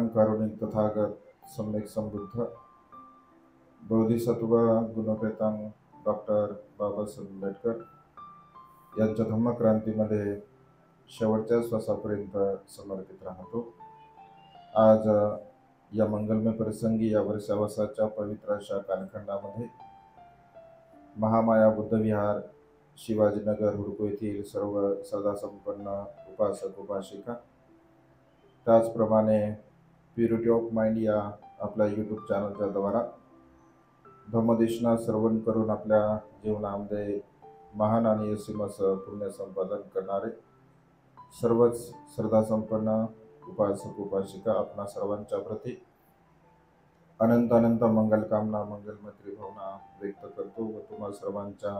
महान कारुणिक तथागत सम्यक संबुद्ध बोधिसत्व गुणपेतांग डॉक्टर बाबासाहेब आंबेडकर यांच्या धम्मक्रांतीमध्ये शेवटच्या श्वासापर्यंत समर्पित राहतो। आज या मंगलमय प्रसंगी या वर्षावसाच्या पवित्र अशा कालखंडामध्ये महामाया बुद्धविहार शिवाजीनगर हुडको येथील सर्व श्रद्धासंपन्न उपासक उपासिका, त्याचप्रमाणे प्युरिटी ऑफ माइंड या आपल्या यूट्यूब चॅनलच्या द्वारा धम्मदेशना श्रवण करून आपल्या जीवनामध्ये महान आणि यशस्वी पुण्य संपादन करणारे सर्वच श्रद्धासंपन्न उपासक उपासिका आपणा सर्वांच्या प्रती अनंत अनंत मंगलकामना मंगलमय त्रिभावना व्यक्त करतो व तुम्हा सर्वांच्या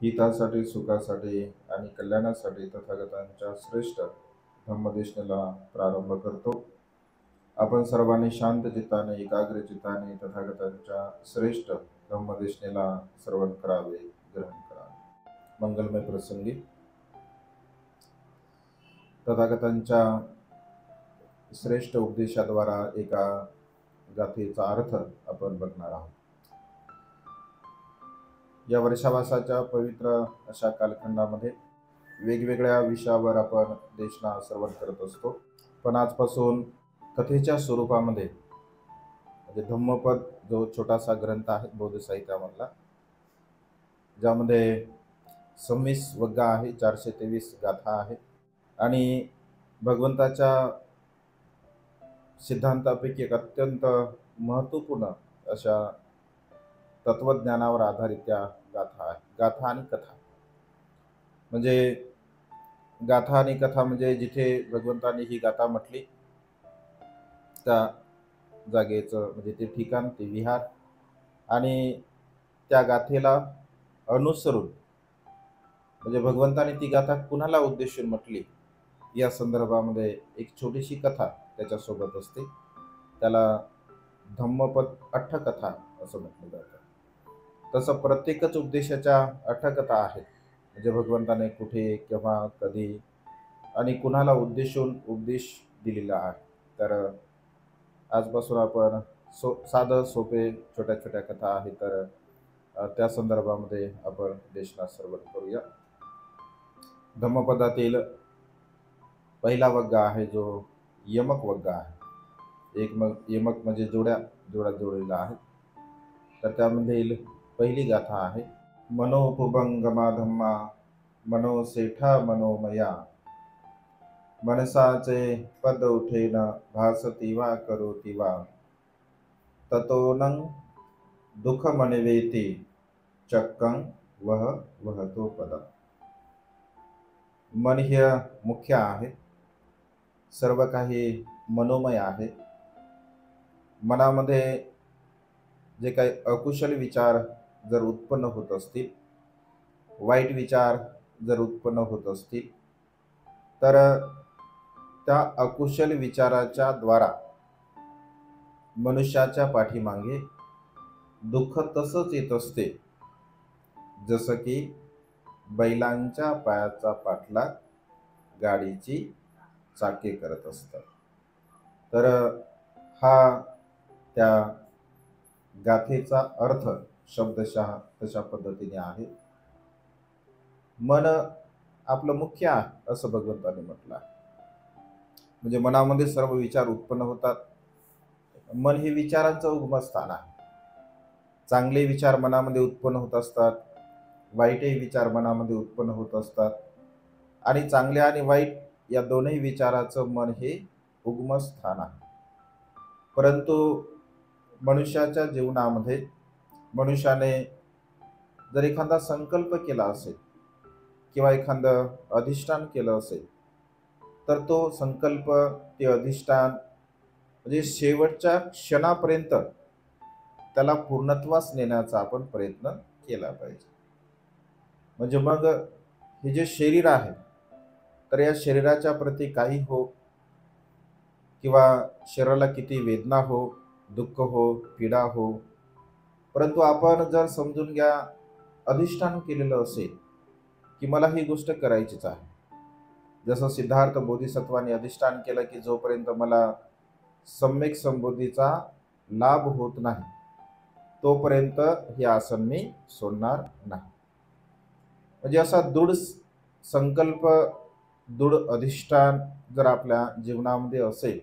हितासाठी सुखासाठी आणि कल्याणासाठी तथागतांच्या श्रेष्ठ धम्मदेशनेला प्रारंभ करतो। आपण सर्वांनी शांत चित्ताने एकाग्र चित्ताने तथागतांच्या श्रेष्ठ धम्मदेशनेला श्रवण करावे, ग्रहण करावे। मंगलमय प्रसंगी तथागतांच्या श्रेष्ठ उपदेशाद्वारा एका गाथेचा अर्थ आपण बघणार आहोत। या वर्षावासाच्या पवित्र अशा कालखंडामध्ये वेगवेगळ्या विषयावर आपण देशना श्रवण करत असतो, पण आजपासून कथेच्या स्वरूपामध्ये म्हणजे धम्मपद जो छोटासा ग्रंथ आहे बौद्ध साहित्यामधला, ज्यामध्ये 26 वग्गा आहे, 423 गाथा आहे आणि भगवंताच्या सिद्धांतापैकी एक अत्यंत महत्त्वपूर्ण अशा तत्वज्ञानावर आधारित त्या गाथा आहे। गाथा आणि कथा म्हणजे गाथा आणि कथा म्हणजे जिथे भगवंतांनी ही गाथा म्हटली त्या जागेचं म्हणजे ते ठिकाण, ते विहार आणि त्या गाथेला अनुसरून म्हणजे भगवंताने ती गाथा कुणाला उद्देशून म्हटली या संदर्भामध्ये एक छोटीशी कथा त्याच्यासोबत असते। त्याला धम्मपद अठ्ठकथा असं म्हटलं जातं। तसं प्रत्येकच उपदेशाच्या अठ्ठकथा आहेत, म्हणजे भगवंताने कुठे केव्हा कधी आणि कुणाला उद्देशून उपदेश दिलेला आहे। तर आजपासून आपण साधं सोपे छोट्या छोट्या कथा आहेत, तर त्या संदर्भामध्ये आपण देशना श्रवण करूया। धम्मपदातील पहिला वग्गा आहे जो यमक वग्गा आहे। यमक म्हणजे जोड्या जोडलेला आहे। तर त्यामध्ये पहिली गाथा आहे, मनोपुबंगमा धम्मा मनोसेठा मनोमया मनसाचे पद उठेन भासतीवा करोतीवा ततोनं दुःख मनवेती चक्कं वह वहतो पद। मन हे मुख्य आहे, सर्व काही मनोमय आहे। मनामध्ये जे काही अकुशल विचार जर उत्पन्न होत असतील, वाईट विचार जर उत्पन्न होत असतील, तर त्या अकुशल विचाराच्या द्वारा मनुष्याच्या पाठीमागे दुःख तसंच येत असते जसं की बैलांच्या पायाचा पाठलाग गाडीची चाके करत असतात। तर हा त्या गाथेचा अर्थ शब्दशः तशा पद्धतीने आहे। मन आपलं मुख्य आहे असं भगवंताने म्हटलं आहे। म्हणजे मनामध्ये सर्व विचार उत्पन्न होतात। मन हे विचारांचं उगमस्थान आहे। चांगले विचार मनामध्ये उत्पन्न होत असतात, वाईटही विचार मनामध्ये उत्पन्न होत असतात आणि चांगले आणि वाईट या दोन्ही विचाराचं मन हे उगमस्थान आहे। परंतु मनुष्याच्या जीवनामध्ये मनुष्याने जर एखादा संकल्प केला असेल किंवा एखादं अधिष्ठान केलं असेल, तर तो संकल्प ते अधिष्ठान म्हणजे शेवटच्या क्षणापर्यंत त्याला पूर्णत्वास नेण्याचा आपण प्रयत्न केला पाहिजे। म्हणजे मग हे जे शरीर आहे, तर या शरीराच्या प्रती काही हो किंवा शरीराला किती वेदना हो, दुःख हो, पीडा हो, परंतु आपण जर समजून घ्या अधिष्ठान केलेलं असेल की मला ही गोष्ट करायचीच आहे, जसं सिद्धार्थ बोधिसत्वाने अधिष्ठान केलं की जोपर्यंत मला सम्यक संबोधीचा लाभ होत नाही तोपर्यंत हे आसन मी सोडणार नाही. म्हणजे असा दृढ संकल्प, दृढ अधिष्ठान जर आपल्या जीवनामध्ये असेल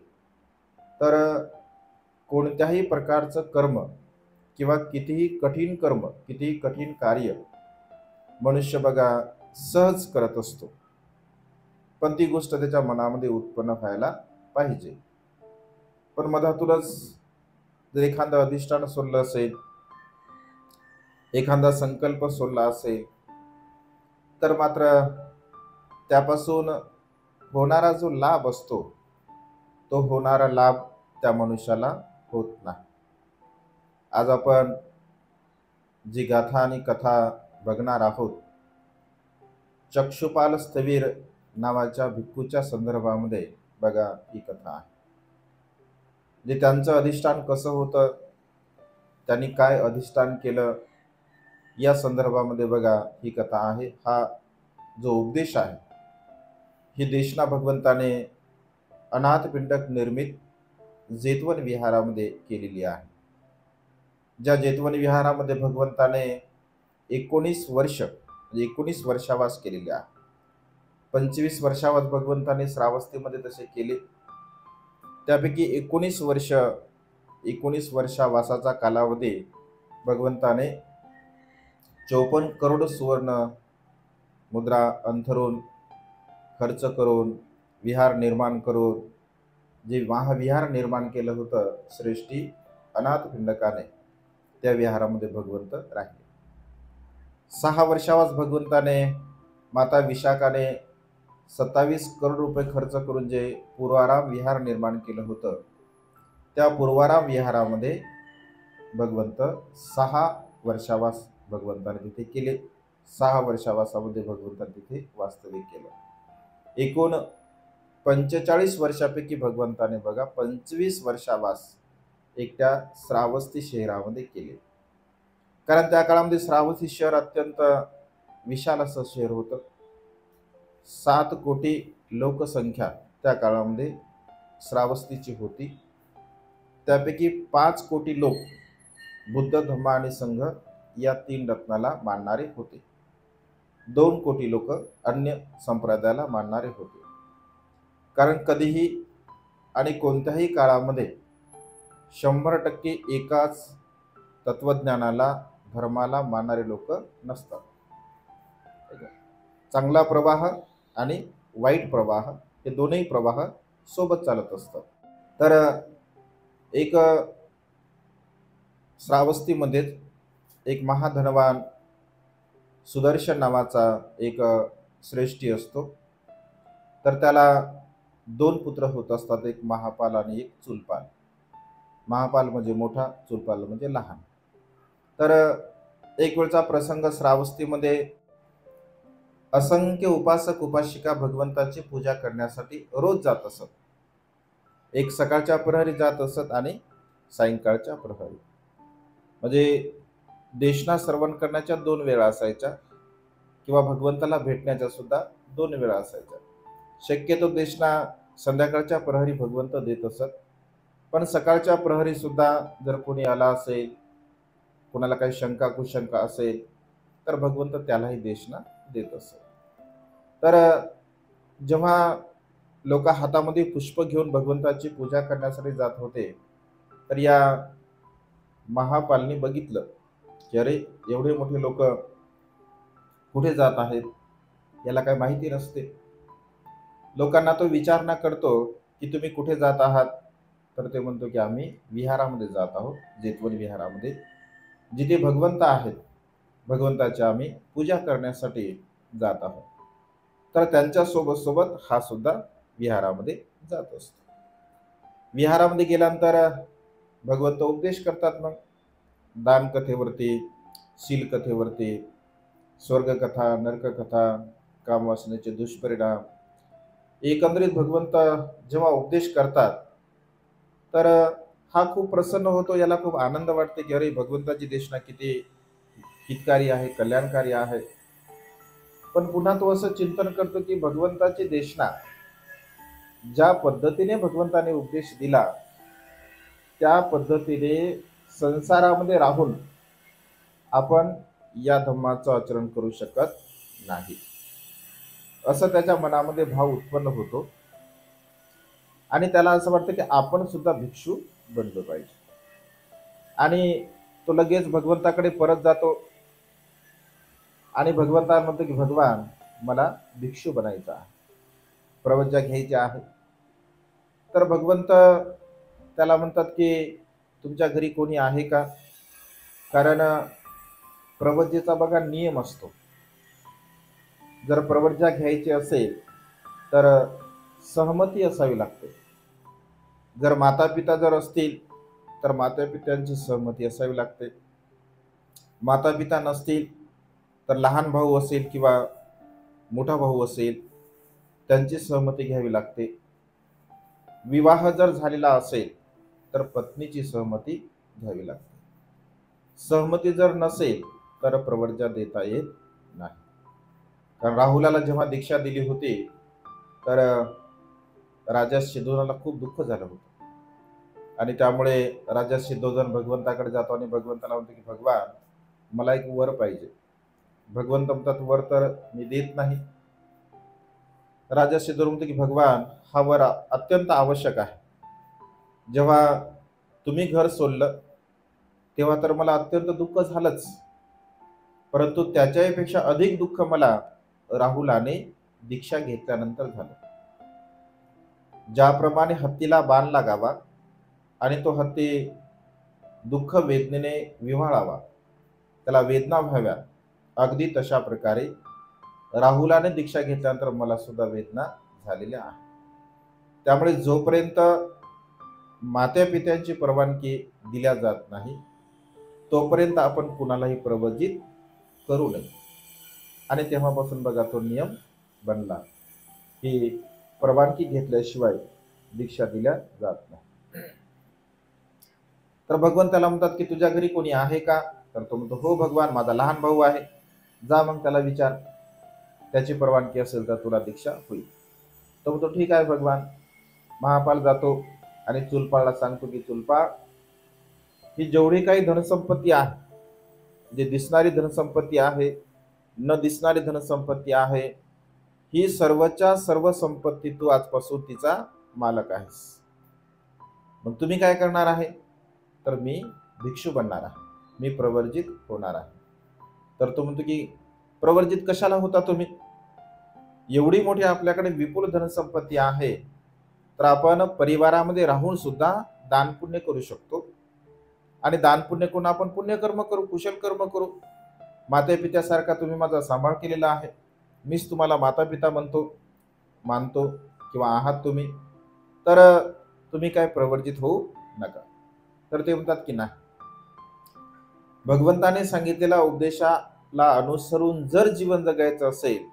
तर कोणत्याही प्रकारचं कर्म किंवा कितीही कठीण कर्म, कितीही कठीण कार्य मनुष्य बघा सहज करत असतो. पण ती गोष्ट त्याच्या मनामध्ये उत्पन्न व्हायला पाहिजे. पण मधातूनच जर एखादं अधिष्ठान सोडलं असेल, एखादा संकल्प सोडला असेल, तर मात्र त्यापासून होणारा जो लाभ असतो तो होणारा लाभ त्या मनुष्याला होत नाही. आज आपण जी गाथा आणि कथा बघणार आहोत, चक्षुपाल स्थवीर नावाच्या भिक्खूच्या संदर्भामध्ये बघा ही कथा आहे. जे त्यांचं अधिष्ठान कसं होतं, त्यांनी काय अधिष्ठान केलं, या संदर्भामध्ये बघा ही कथा आहे. हा जो उपदेश आहे ही देशना भगवंताने अनाथ पिंडक निर्मित जेतवन विहारामध्ये केलेली आहे. ज्या जेतवन विहारामध्ये भगवंताने 19 वर्ष म्हणजे 19 वर्षावास केलेले आहे. 25 वर्षावास भगवंताने श्रावस्तीमध्ये तसे केले. त्यापैकी 19 वर्षावासाचा कालावधी भगवंताने 54 करोड सुवर्ण मुद्रा अंथरून खर्च करून विहार निर्माण करून जे महाविहार निर्माण केलं होतं श्रेष्ठी अनाथ पिंडकाने, त्या विहारामध्ये भगवंत राहिले. 6 वर्षावास भगवंताने माता विशाखाने 27 करोड रुपये खर्च करून जे पूर्वाराम विहार निर्माण केलं होतं, त्या पूर्वाराम विहारामध्ये भगवंत 6 वर्षावास भगवंताने तिथे केले. 6 वर्षावासामध्ये भगवंताने तिथे वास्तव्य केलं. एकूण 45 वर्षापैकी भगवंताने बघा 25 वर्षावास एकट्या श्रावस्ती शहरामध्ये केले. कारण त्या काळामध्ये श्रावस्ती शहर अत्यंत विशाल असं शहर होतं. 7 कोटी लोकसंख्या त्या काळामध्ये श्रावस्तीची होती. त्यापैकी 5 कोटी लोक बुद्ध, धम्म आणि संघ या 3 रत्नाला मानणारे होते. 2 कोटी लोक अन्य संप्रदायाला मानणारे होते. कारण कधीही आणि कोणत्याही काळामध्ये 100% एकाच तत्वज्ञानाला, धर्माला मानणारे लोक नसतात. चांगला प्रवाह आणि वाईट प्रवाह हे दोनही प्रवाह सोबत चालत असतात. तर एक श्रावस्तीमध्येच एक महाधनवान सुदर्शन नावाचा एक श्रेष्ठी असतो. तर त्याला 2 पुत्र होत असतात, एक महापाल आणि एक चुलपाल. महापाल म्हणजे मोठा, चुलपाल म्हणजे लहान. तर एक वेळचा प्रसंग, श्रावस्तीमध्ये असंख्य उपासक उपासिका भगवंताची पूजा करण्यासाठी रोज जात असत. एक सकाळच्या प्रहरी जात असत आणि सायंकाळच्या प्रहरी. म्हणजे देशना श्रवण करण्याच्या 2 वेळा असायच्या किंवा भगवंताला भेटण्याच्या सुद्धा 2 वेळा असायच्या. शक्यतो देशना संध्याकाळच्या प्रहरी भगवंत देत असत. पण सकाळच्या प्रहरी सुद्धा जर कोणी आला असेल, कोणाला काही शंका कुशंका असेल, तर भगवंत त्यालाही देशना देत असत. तर जेव्हा लोक हातामध्ये पुष्प घेऊन भगवंताची पूजा करण्यासाठी जात होते, तर या महापालनी बघितलं की अरे एवढे मोठे लोक कुठे जात आहेत, याला काही माहिती नसते. लोकांना तो विचारणा करतो की तुम्ही कुठे जात आहात, तर ते म्हणतो की आम्ही विहारामध्ये जात आहोत, जेतवन विहारामध्ये, जिथे भगवंत आहेत, भगवंताची आम्ही पूजा करण्यासाठी जात आहोत. तर त्यांच्या सोबत सोबत हा सुद्धा विहारामध्ये जात असतो. विहारामध्ये गेल्यानंतर भगवंत उपदेश करतात. मग दान कथेवरती, शील कथेवरती, स्वर्गकथा, नरककथा, कामवासनेचे दुष्परिणाम, एकंदरीत भगवंत जेव्हा उपदेश करतात तर हा खूप प्रसन्न होतो. याला खूप आनंद वाटते की अरे भगवंताची देशना किती हितकारी आहे, कल्याणकारी आहे. पण पुन्हा तो असं चिंतन करतो की भगवंताची देशना ज्या पद्धतीने भगवंताने उपदेश दिला त्या पद्धतीने संसारामध्ये राहून आपण या धम्माचं आचरण करू शकत नाही, असं त्याच्या मनामध्ये भाव उत्पन्न होतो आणि त्याला असं वाटतं की आपण सुद्धा भिक्षू बनलो पाहिजे. आणि तो लगेच भगवंताकडे परत जातो आणि भगवंता म्हणतो की भगवान, मला भिक्षू बनायचं आहे, प्रवज्या घ्यायची आहे. तर भगवंत त्याला म्हणतात की तुमच्या घरी कोणी आहे का? कारण प्रवज्येचा बघा नियम असतो. जर प्रवज्या घ्यायची असेल तर सहमती असावी लागते. जर माता पिता जर असतील तर माता पित्यांची सहमती असावी लागते. माता पिता नसतील तर लहान भाऊ असेल किंवा मोठा भाऊ असेल त्यांची सहमती घ्यावी लागते. विवाह जर झालेला असेल तर पत्नीची सहमती घ्यावी लागते. सहमती जर नसेल तर प्रवर्जा देता येत नाही. कारण राहुलाला जेव्हा दीक्षा दिली होती तर राजा सिद्धोधनाला खूप दुःख झालं होतं आणि त्यामुळे राजा सिद्धोधन भगवंताकडे जातो आणि भगवंताला म्हणतो की भगवान, मला एक वर पाहिजे. भगवंत म्हणतात वर तर मी देत नाही. राजा सिद्धोधन म्हणतो की भगवान, हा वर अत्यंत आवश्यक आहे. जेव्हा तुम्ही घर सोडलं तेव्हा तर मला अत्यंत दुःख झालंच, परंतु त्याच्यापेक्षा अधिक दुःख मला राहुलाने दीक्षा घेतल्यानंतर झालं. ज्याप्रमाणे हत्तीला बाण लागावा आणि तो हत्ती दुःख वेदनेने विव्हाळावा, त्याला वेदना व्हाव्या, अगदी तशा प्रकारे राहुलाने दीक्षा घेतल्यानंतर मला सुद्धा वेदना झालेल्या आहे. त्यामुळे जोपर्यंत मात्या पित्यांची परवानगी दिल्या जात नाही तोपर्यंत आपण कुणालाही प्रवजित करू नये. आणि तेव्हापासून बघा तो नियम बनला की परवानगी घेतल्याशिवाय दीक्षा दिल्या जात नाही. तर भगवंताला म्हणतात की तुझ्या घरी कोणी आहे का? तर तो म्हणतो हो भगवान, माझा लहान भाऊ आहे. जा मग त्याला विचार, त्याची परवानगी असेल तर तुला दीक्षा होईल. तो म्हणतो ठीक आहे भगवान. महापाल जातो आणि चुलपाळला सांगतो की चुलपाळ, ही जेवढी काही धनसंपत्ती आहे, जे दिसणारी धनसंपत्ती आहे, न दिसणारी धनसंपत्ती आहे, ही सर्वच्या सर्व संपत्ती तू आजपासून तिचा मालक आहेस. मग तुम्ही काय करणार आहे? तर मी भिक्षू बनणार आहे, मी प्रवर्जित होणार आहे. तर तो म्हणतो की प्रवर्जित कशाला होता तुम्ही? एवढी मोठी आपल्याकडे विपुल धनसंपत्ती आहे तर आपण परिवारामध्ये राहून सुद्धा दानपुण्य करू शकतो. आणि दानपुण्य करून आपण पुण्यकर्म करू, कुशल कर्म करू. माता पित्यासारखा तुम्ही माझा सांभाळ केलेला आहे, मीच तुम्हाला माता पिता मानतो किंवा आहात तुम्ही, तर तुम्ही काय प्रवर्जित होऊ नका. तर ते म्हणतात की नाही, भगवंताने सांगितलेल्या उपदेशाला अनुसरून जर जीवन जगायचं असेल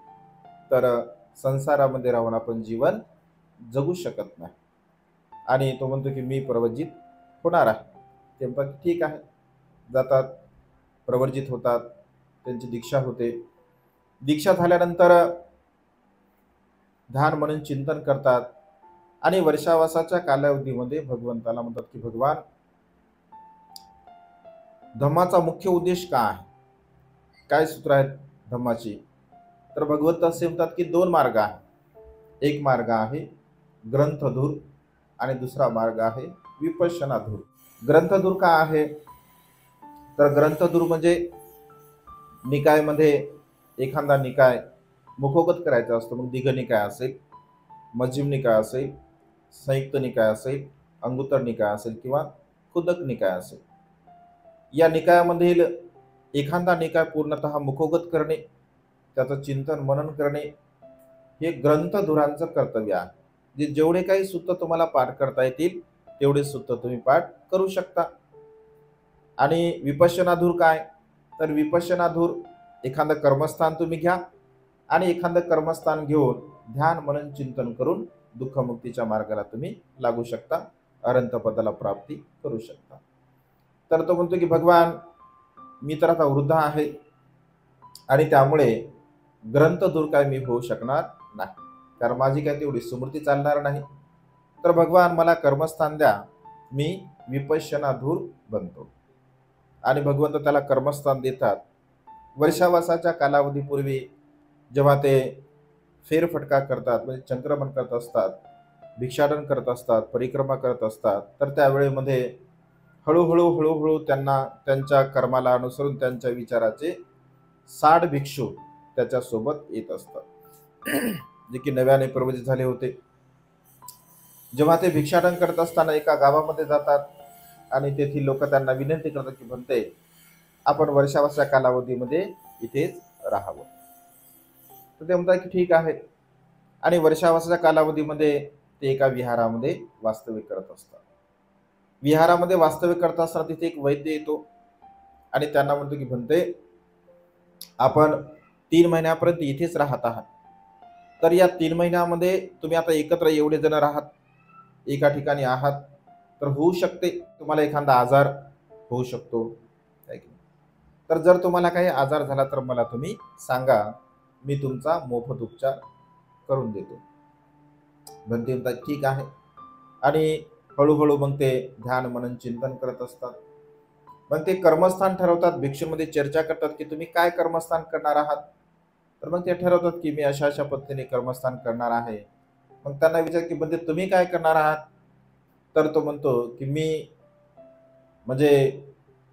तर संसारामध्ये राहून आपण जीवन जगू शकत नाही. आणि तो म्हणतो की मी प्रवर्जित होणार आहे. ते म्हणतात ठीक आहे. जातात, प्रवर्जित होतात, त्यांची दीक्षा होते. दीक्षा झाल्यानंतर ध्यान म्हणून चिंतन करतात आणि वर्षावासाच्या कालावधीमध्ये भगवंताला म्हणतात की भगवान, धम्माचा मुख्य उद्देश काय आहे? काय सूत्र आहेत धम्माची? तर भगवंत असे म्हणतात की दोन मार्ग आहे. एक मार्ग आहे ग्रंथधूर आणि दुसरा मार्ग आहे विपश्यनाधूर. ग्रंथधूर काय आहे? तर ग्रंथधूर म्हणजे निकायमध्ये एखादा निकाय मुखोगत करायचा असतो. मग दिघ निकाय असेल, मध्यम निकाय असेल, संयुक्त निकाय असेल, अंगुत्तर निकाय असेल किंवा खुदक निकाय असेल. या निकायामधील एखादा निकाय पूर्णतः मुखोगत करणे, त्याचं चिंतन मनन करणे हे ग्रंथधुरांचं कर्तव्य आहे. जे जेवढे काही सूत्र तुम्हाला पाठ करता येतील तेवढे सूत्र तुम्ही पाठ करू शकता. आणि विपश्यनाधूर काय? तर विपश्यनाधूर एखादं कर्मस्थान तुम्ही घ्या आणि एखादं कर्मस्थान घेऊन ध्यान मनन चिंतन करून दुःखमुक्तीच्या मार्गाला तुम्ही लागू शकता, अनंत पदाला प्राप्ती करू शकता. तर तो म्हणतो की भगवान, मी तर आता वृद्ध आहे आणि त्यामुळे ग्रंथधूर काय मी होऊ शकणार नाही, कारण माझी काय तेवढी स्मृती चालणार नाही. तर भगवान मला कर्मस्थान द्या, मी विपश्यनाधूर बनतो आणि भगवंत त्याला कर्मस्थान देतात. वर्षावासाच्या कालावधीपूर्वी जेव्हा ते फेरफटका करतात म्हणजे चंक्रमण करत असतात, भिक्षाटन करत असतात, परिक्रमा करत असतात, तर त्यावेळेमध्ये हळूहळू हळूहळू त्यांना त्यांच्या कर्माला अनुसरून त्यांच्या विचाराचे 60 भिक्षू त्याच्यासोबत येत असतात जे की नव्याने प्रवचित झाले होते. जेव्हा ते भिक्षाटन करत असताना एका गावामध्ये जातात आणि तेथील लोक त्यांना विनंती करतात की म्हणते आपण वर्षावाच्या कालावधीमध्ये इथेच राहावं. तर ते म्हणतात की ठीक आहे. आणि वर्षावासाच्या कालावधीमध्ये ते एका विहारामध्ये वास्तव्य करत असतात. विहारामध्ये वास्तव्य करत असताना तिथे एक वैद्य येतो आणि त्यांना म्हणतो की म्हणते आपण 3 महिन्यापर्यंत इथेच राहत आहात, तर या 3 महिन्यामध्ये तुम्ही आता एकत्र एवढे जण राहत एका ठिकाणी आहात, तर होऊ शकते तुम्हाला एखादा आजार होऊ शकतो, है की नाही? तर जर तुम्हाला काही आजार झाला तर मला तुम्ही सांगा, मी तुमचा मोफत उपचार करून देतो. म्हणते म्हणतात ठीक आहे. आणि हळूहळू मग ते ध्यान मनन चिंतन करत असतात. मग ते कर्मस्थान ठरवतात, भिक्षूमध्ये चर्चा करतात की तुम्ही काय कर्मस्थान करणार आहात. तर मग ते ठरवतात की मी अशा अशा पद्धतीने कर्मस्थान करणार आहे. मग त्यांना विचार की म्हणजे तुम्ही काय करणार आहात. तर तो म्हणतो की मी म्हणजे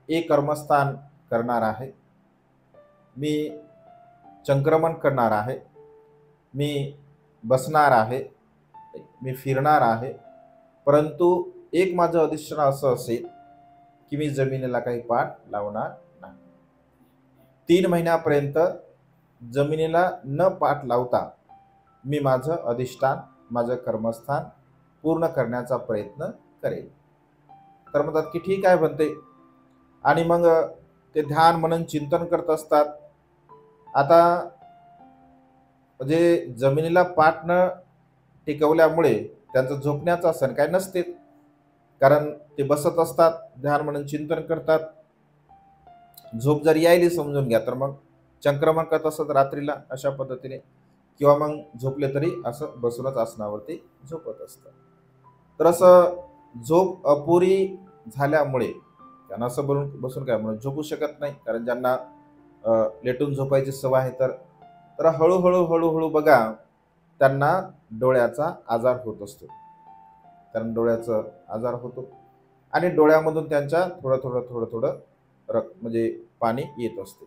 एक कर्मस्थान करणार आहे, मी संक्रमण करणार आहे, मी बसणार आहे, मी फिरणार आहे, परंतु एक माझं अधिष्ठान असं असेल की मी जमिनीला काही पाठ लावणार नाही. 3 महिन्यापर्यंत जमिनीला न पाठ लावता मी माझं अधिष्ठान माझं कर्मस्थान पूर्ण करण्याचा प्रयत्न करेल. तर म्हणतात की ठीक आहे म्हणते. आणि मग ते ध्यान मनन चिंतन करत असतात. आता म्हणजे जमिनीला पाठ न टिकवल्यामुळे त्यांचं झोपण्याचं आसन काय नसते, कारण ते बसत असतात, ध्यान मनन चिंतन करतात. झोप जर यायली समजून घ्या तर मग संक्रमण करत असतात रात्रीला अशा पद्धतीने, किंवा मग झोपले तरी असं बसूनच आसनावरती झोपत असतात. तर असं झोप अपुरी झाल्यामुळे त्यांना असं बसून काय म्हणून झोपू शकत नाही, कारण ज्यांना लेटून झोपायची सवय आहे तर हळूहळू हळूहळू बघा त्यांना डोळ्याचा आजार होत असतो. कारण डोळ्याचा आजार होतो आणि डोळ्यामधून त्यांच्या थोडं थोडं थोडं थोडं म्हणजे पाणी येत असते.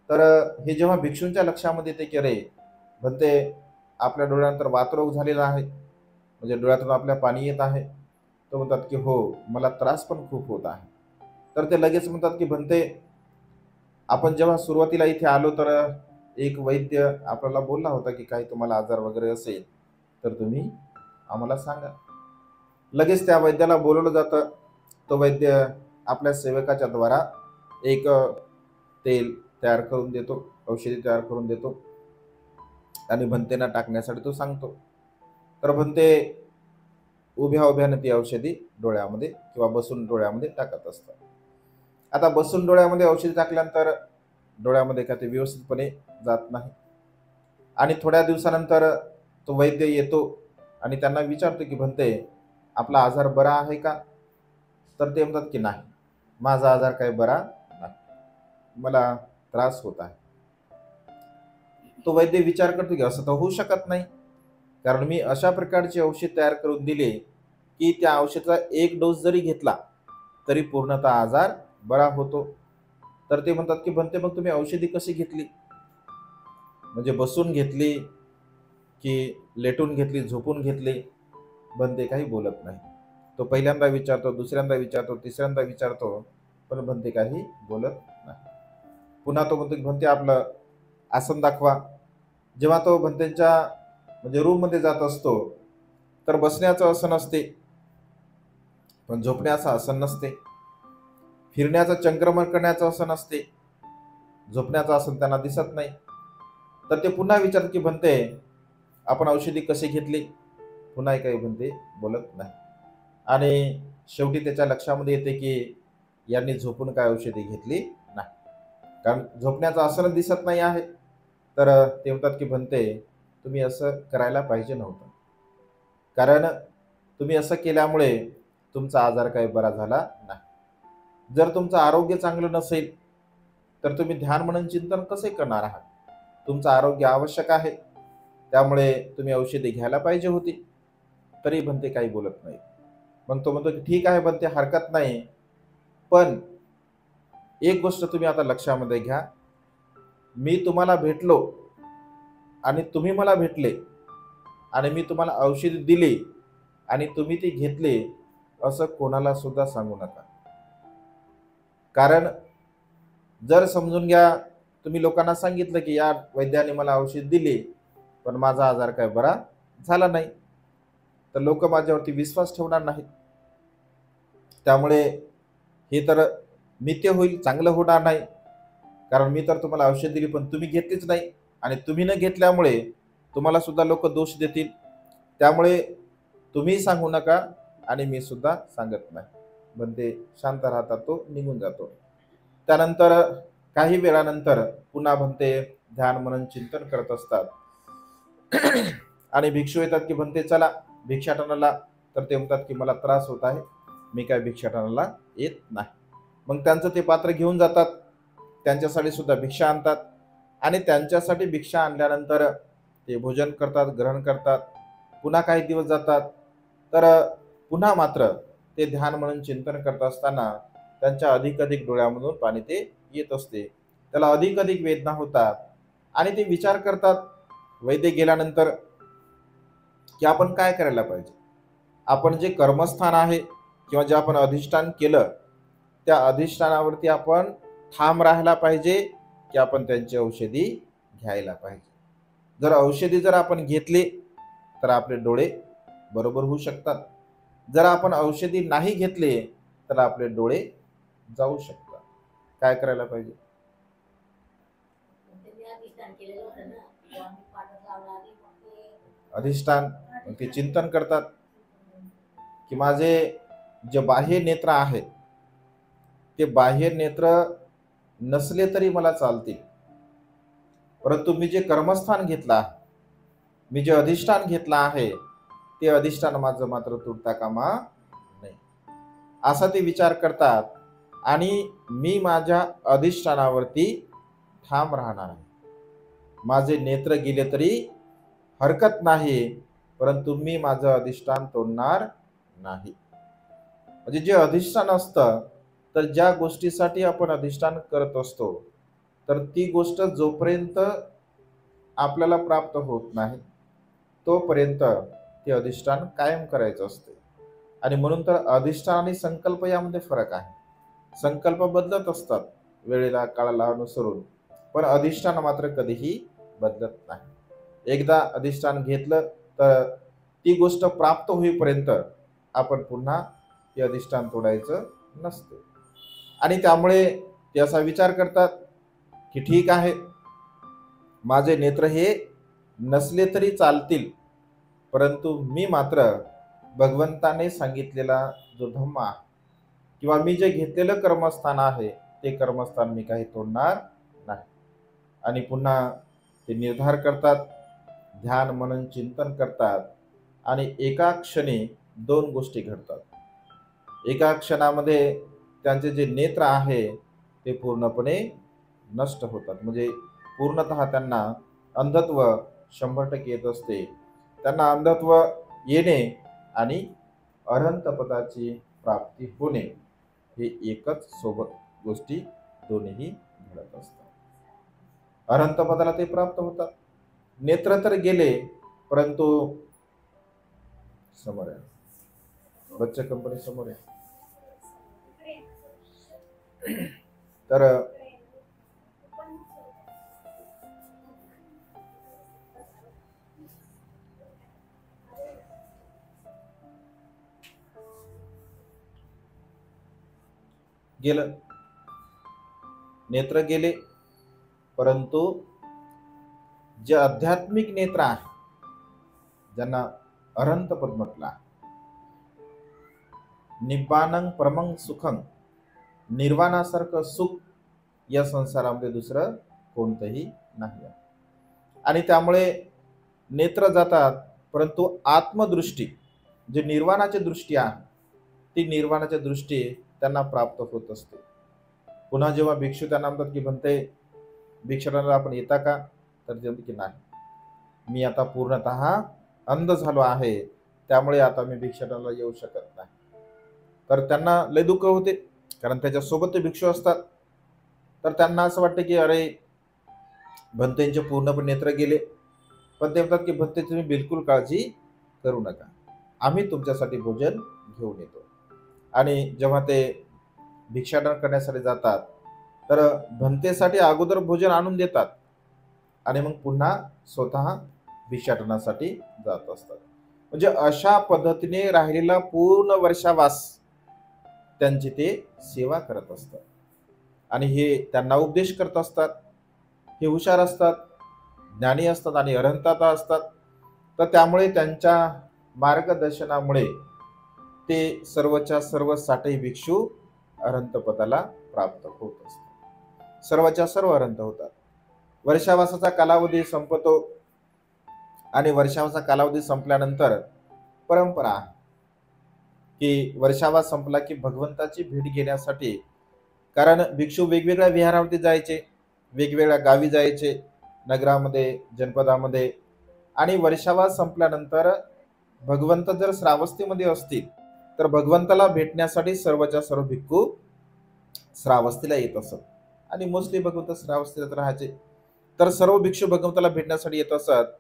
तर हे जेव्हा भिक्षूंच्या लक्षामध्ये येते की अरे म्हणते आपल्या डोळ्यानंतर वातरोग झालेला आहे, म्हणजे डोळ्यातून आपल्या पाणी येत आहे. तो म्हणतात की हो मला त्रास पण खूप होत आहे. तर ते लगेच म्हणतात की म्हणते आपण जेव्हा सुरुवातीला इथे आलो तर एक वैद्य आपल्याला बोलला होता की काही तुम्हाला आजार वगैरे असेल तर तुम्ही आम्हाला सांगा. लगेच त्या वैद्याला बोलवलं जातं. तो वैद्य आपल्या सेवकाच्या द्वारा एक तेल तयार करून देतो, औषधी तयार करून देतो आणि भंतेना टाकण्यासाठी तो सांगतो. तर भंते उभ्या उभ्याने ती औषधी डोळ्यामध्ये किंवा बसून डोळ्यामध्ये टाकत असतात. आता बसून डोळ्यामध्ये औषधी टाकल्यानंतर डोळ्यामध्ये का ते व्यवस्थितपणे जात नाही आणि थोड्या दिवसानंतर तो वैद्य येतो आणि त्यांना विचारतो की भंते आपला आजार बरा आहे का. तर ते म्हणतात की नाही माझा आजार काही बरा नाही, मला त्रास होत आहे. तो वैद्य विचार करतो की असं तर होऊ शकत नाही, कारण मी अशा प्रकारचे औषध तयार करून दिले की त्या औषधाचा एक डोस जरी घेतला तरी पूर्णतः आजार बरा होतो. तर ते म्हणतात की भंते मग तुम्ही औषधी कशी घेतली, म्हणजे बसून घेतली की लेटून घेतली, झोपून घेतली. भंते काही बोलत नाही. तो पहिल्यांदा विचारतो, दुसऱ्यांदा विचारतो, तिसऱ्यांदा विचारतो, पण भंते काही बोलत नाही. पुन्हा तो म्हणतो की भंते आपलं आसन दाखवा. जेव्हा तो भंतेच्या म्हणजे रूममध्ये जात असतो तर बसण्याचं आसन असते, पण झोपण्याचं आसन नसते. फिरण्याचं संक्रमण करण्याचं आसन असते, झोपण्याचं आसन त्यांना दिसत नाही. तर ते पुन्हा विचारतात की भंते आपण औषधी कशी घेतली. पुन्हा काही भंते बोलत नाही. आणि शेवटी त्याच्या लक्षामध्ये येते की यांनी झोपून काय औषधी घेतली नाही, कारण झोपण्याचं आसन दिसत नाही आहे. तर ते म्हणतात की भंते तुम्ही असं करायला पाहिजे नव्हतं, कारण तुम्ही असं केल्यामुळे तुमचा आजार काही बरा झाला नाही. जर तुमचं आरोग्य चांगलं नसेल तर तुम्ही ध्यान मनन चिंतन कसे करणार आहात? तुमचं आरोग्य आवश्यक आहे, त्यामुळे तुम्ही औषधी घ्यायला पाहिजे होती. तरी बनते काही बोलत नाही. मग तो म्हणतो की ठीक आहे बनते, हरकत नाही, पण एक गोष्ट तुम्ही आता लक्षामध्ये घ्या, मी तुम्हाला भेटलो आणि तुम्ही मला भेटले आणि मी तुम्हाला औषध दिले आणि तुम्ही ती घेतले असं कोणाला सुद्धा सांगू नका. कारण जर समजून घ्या तुम्ही लोकांना सांगितलं की या वैद्याने मला औषध दिले पण माझा आजार काय बरा झाला नाही, तर लोक माझ्यावरती विश्वास ठेवणार नाहीत. त्यामुळे हे तर नित्य होईल, चांगलं होणार नाही. कारण मी तर तुम्हाला औषध दिली पण तुम्ही घेतलीच नाही आणि तुम्ही न घेतल्यामुळे तुम्हाला सुद्धा लोक दोष देतील. त्यामुळे तुम्ही सांगू नका आणि मी सुद्धा सांगत नाही. म्हणते शांत राहतात, तो निघून जातो. त्यानंतर काही वेळानंतर पुन्हा म्हणते ध्यान मनन चिंतन करत असतात आणि भिक्षू येतात की म्हणते चला भिक्षाटनाला. तर ते म्हणतात की मला त्रास होत आहे, मी काय भिक्षाटनाला येत नाही. मग त्यांचं ते पात्र घेऊन जातात, त्यांच्यासाठी सुद्धा भिक्षा आणतात आणि त्यांच्यासाठी भिक्षा आणल्यानंतर ते भोजन करतात, ग्रहण करतात. पुन्हा काही दिवस जातात तर पुन्हा मात्र ते ध्यान म्हणून चिंतन करत असताना त्यांच्या अधिक अधिक डोळ्यामधून पाणी ते येत असते. त्याला अधिक अधिक वेदना होतात आणि ते विचार करतात वैद्य गेल्यानंतर की आपण काय करायला पाहिजे. आपण जे कर्मस्थान आहे किंवा जे आपण अधिष्ठान केलं त्या अधिष्ठानावरती आपण ठाम राहायला पाहिजे की आपण त्यांची औषधी घ्यायला पाहिजे. जर औषधी जर आपण घेतली तर आपले डोळे बरोबर होऊ शकतात. जर आपण औषधी नाही घेतले तर आपले डोळे जाऊ शकतात. काय करायला पाहिजे? अधिष्ठान ते चिंतन करतात की माझे जे बाह्य नेत्र आहेत ते बाह्य नेत्र नसले तरी मला चालतील, परंतु मी जे कर्मस्थान घेतला, मी जे अधिष्ठान घेतला आहे ते अधिष्ठान माझं मात्र तुटता कामा नाही, असा ते विचार करतात. आणि मी माझ्या अधिष्ठानावरती ठाम राहणार आहे. माझे नेत्र गेले तरी हरकत नाही, परंतु मी माझं अधिष्ठान तोडणार नाही. म्हणजे जे अधिष्ठान असतं, तर ज्या गोष्टीसाठी आपण अधिष्ठान करत असतो तर ती गोष्ट जोपर्यंत आपल्याला प्राप्त होत नाही तोपर्यंत ते अधिष्ठान कायम करायचं असते. आणि म्हणून तर अधिष्ठान आणि संकल्प यामध्ये फरक आहे. संकल्प बदलत असतात वेळेला काळाला अनुसरून, पण अधिष्ठान मात्र कधीही बदलत नाही. एकदा अधिष्ठान घेतलं तर ती गोष्ट प्राप्त होईपर्यंत आपण पुन्हा ते अधिष्ठान तोडायचं नसते. आणि त्यामुळे ते असा विचार करतात की ठीक आहे माझे नेत्र हे नसले तरी चालतील, परंतु मी मात्र भगवंताने सांगितलेला जो धम्म आहे किंवा मी जे घेतलेलं कर्मस्थान आहे ते कर्मस्थान मी काही तोडणार नाही. आणि पुन्हा ते निर्धार करतात, ध्यान मनन चिंतन करतात आणि एका क्षणी दोन गोष्टी घडतात. एका क्षणामध्ये त्यांचे जे नेत्र आहे ते पूर्णपणे नष्ट होतात. म्हणजे पूर्णतः त्यांना अंधत्व 100% येत असते. त्यांना अंधत्व येणे आणि अरहंत पदाची प्राप्ती होणे हे एकच सोबत गोष्टी दोन्हीही घडत असतात. अरहंत पदाला ते प्राप्त होतात. नेत्र तर गेले, परंतु समोर आहे बच्चा कंपनी समोर आहे तर गेलं, नेत्र गेले, परंतु जे आध्यात्मिक नेत्र आहे ज्यांना अरहंत पद म्हटला, निब्बानं परमं सुखं, निर्वाणासारखं सुख या संसारामध्ये दुसरं कोणतंही नाही. आणि त्यामुळे नेत्र जातात, परंतु आत्मदृष्टी जे निर्वाणाची दृष्टी आहे ती निर्वाणाची दृष्टी त्यांना प्राप्त होत असते. पुन्हा जेव्हा भिक्षू त्यांना म्हणतात की म्हणते भिक्षाटनाला आपण येता का, तर ते म्हणते की नाही, मी आता पूर्णतः अंध झालो आहे, त्यामुळे आता मी भिक्षाटनाला येऊ शकत नाही. तर त्यांना लय दुःख होते, कारण त्याच्यासोबत ते भिक्षू असतात. तर त्यांना असं वाटतं की अरे, भंतेंचे पूर्णपणे नेत्र गेले. पण ते म्हणतात की भंते तुम्ही बिलकुल काळजी करू नका, आम्ही तुमच्यासाठी भोजन घेऊन येतो. आणि जेव्हा ते भिक्षाटन करण्यासाठी जातात, तर भंतेसाठी अगोदर भोजन आणून देतात आणि मग पुन्हा स्वतः भिक्षाटनासाठी जात असतात. म्हणजे अशा पद्धतीने राहिलेला पूर्ण वर्षावास त्यांची ते सेवा करत असतात आणि हे त्यांना उपदेश करत असतात. हे हुशार असतात, ज्ञानी असतात आणि अरहंतात असतात. तर त्यामुळे त्यांच्या मार्गदर्शनामुळे ते सर्वच्या सर्व 60 भिक्षू अरहंत पदाला प्राप्त होत असतात. सर्वच्या सर्व अरहंत होतात. वर्षावासाचा कालावधी संपतो आणि वर्षावासाचा कालावधी संपल्यानंतर परंपरा आहे की वर्षावास संपला की भगवंताची भेट घेण्यासाठी, कारण भिक्षू वेगवेगळ्या विहारावरती जायचे, वेगवेगळ्या गावी जायचे, नगरामध्ये, जनपदामध्ये. आणि वर्षावास संपल्यानंतर भगवंत जर श्रावस्तीमध्ये असतील, तर भगवंताला भेटण्यासाठी सर्वच्या सर्व भिक्खू श्रावस्तीला येत असत. आणि मोस्टली भगवंत श्रावस्तीला राहायचे. तर सर्व भिक्षू भगवंताला भेटण्यासाठी येत असत.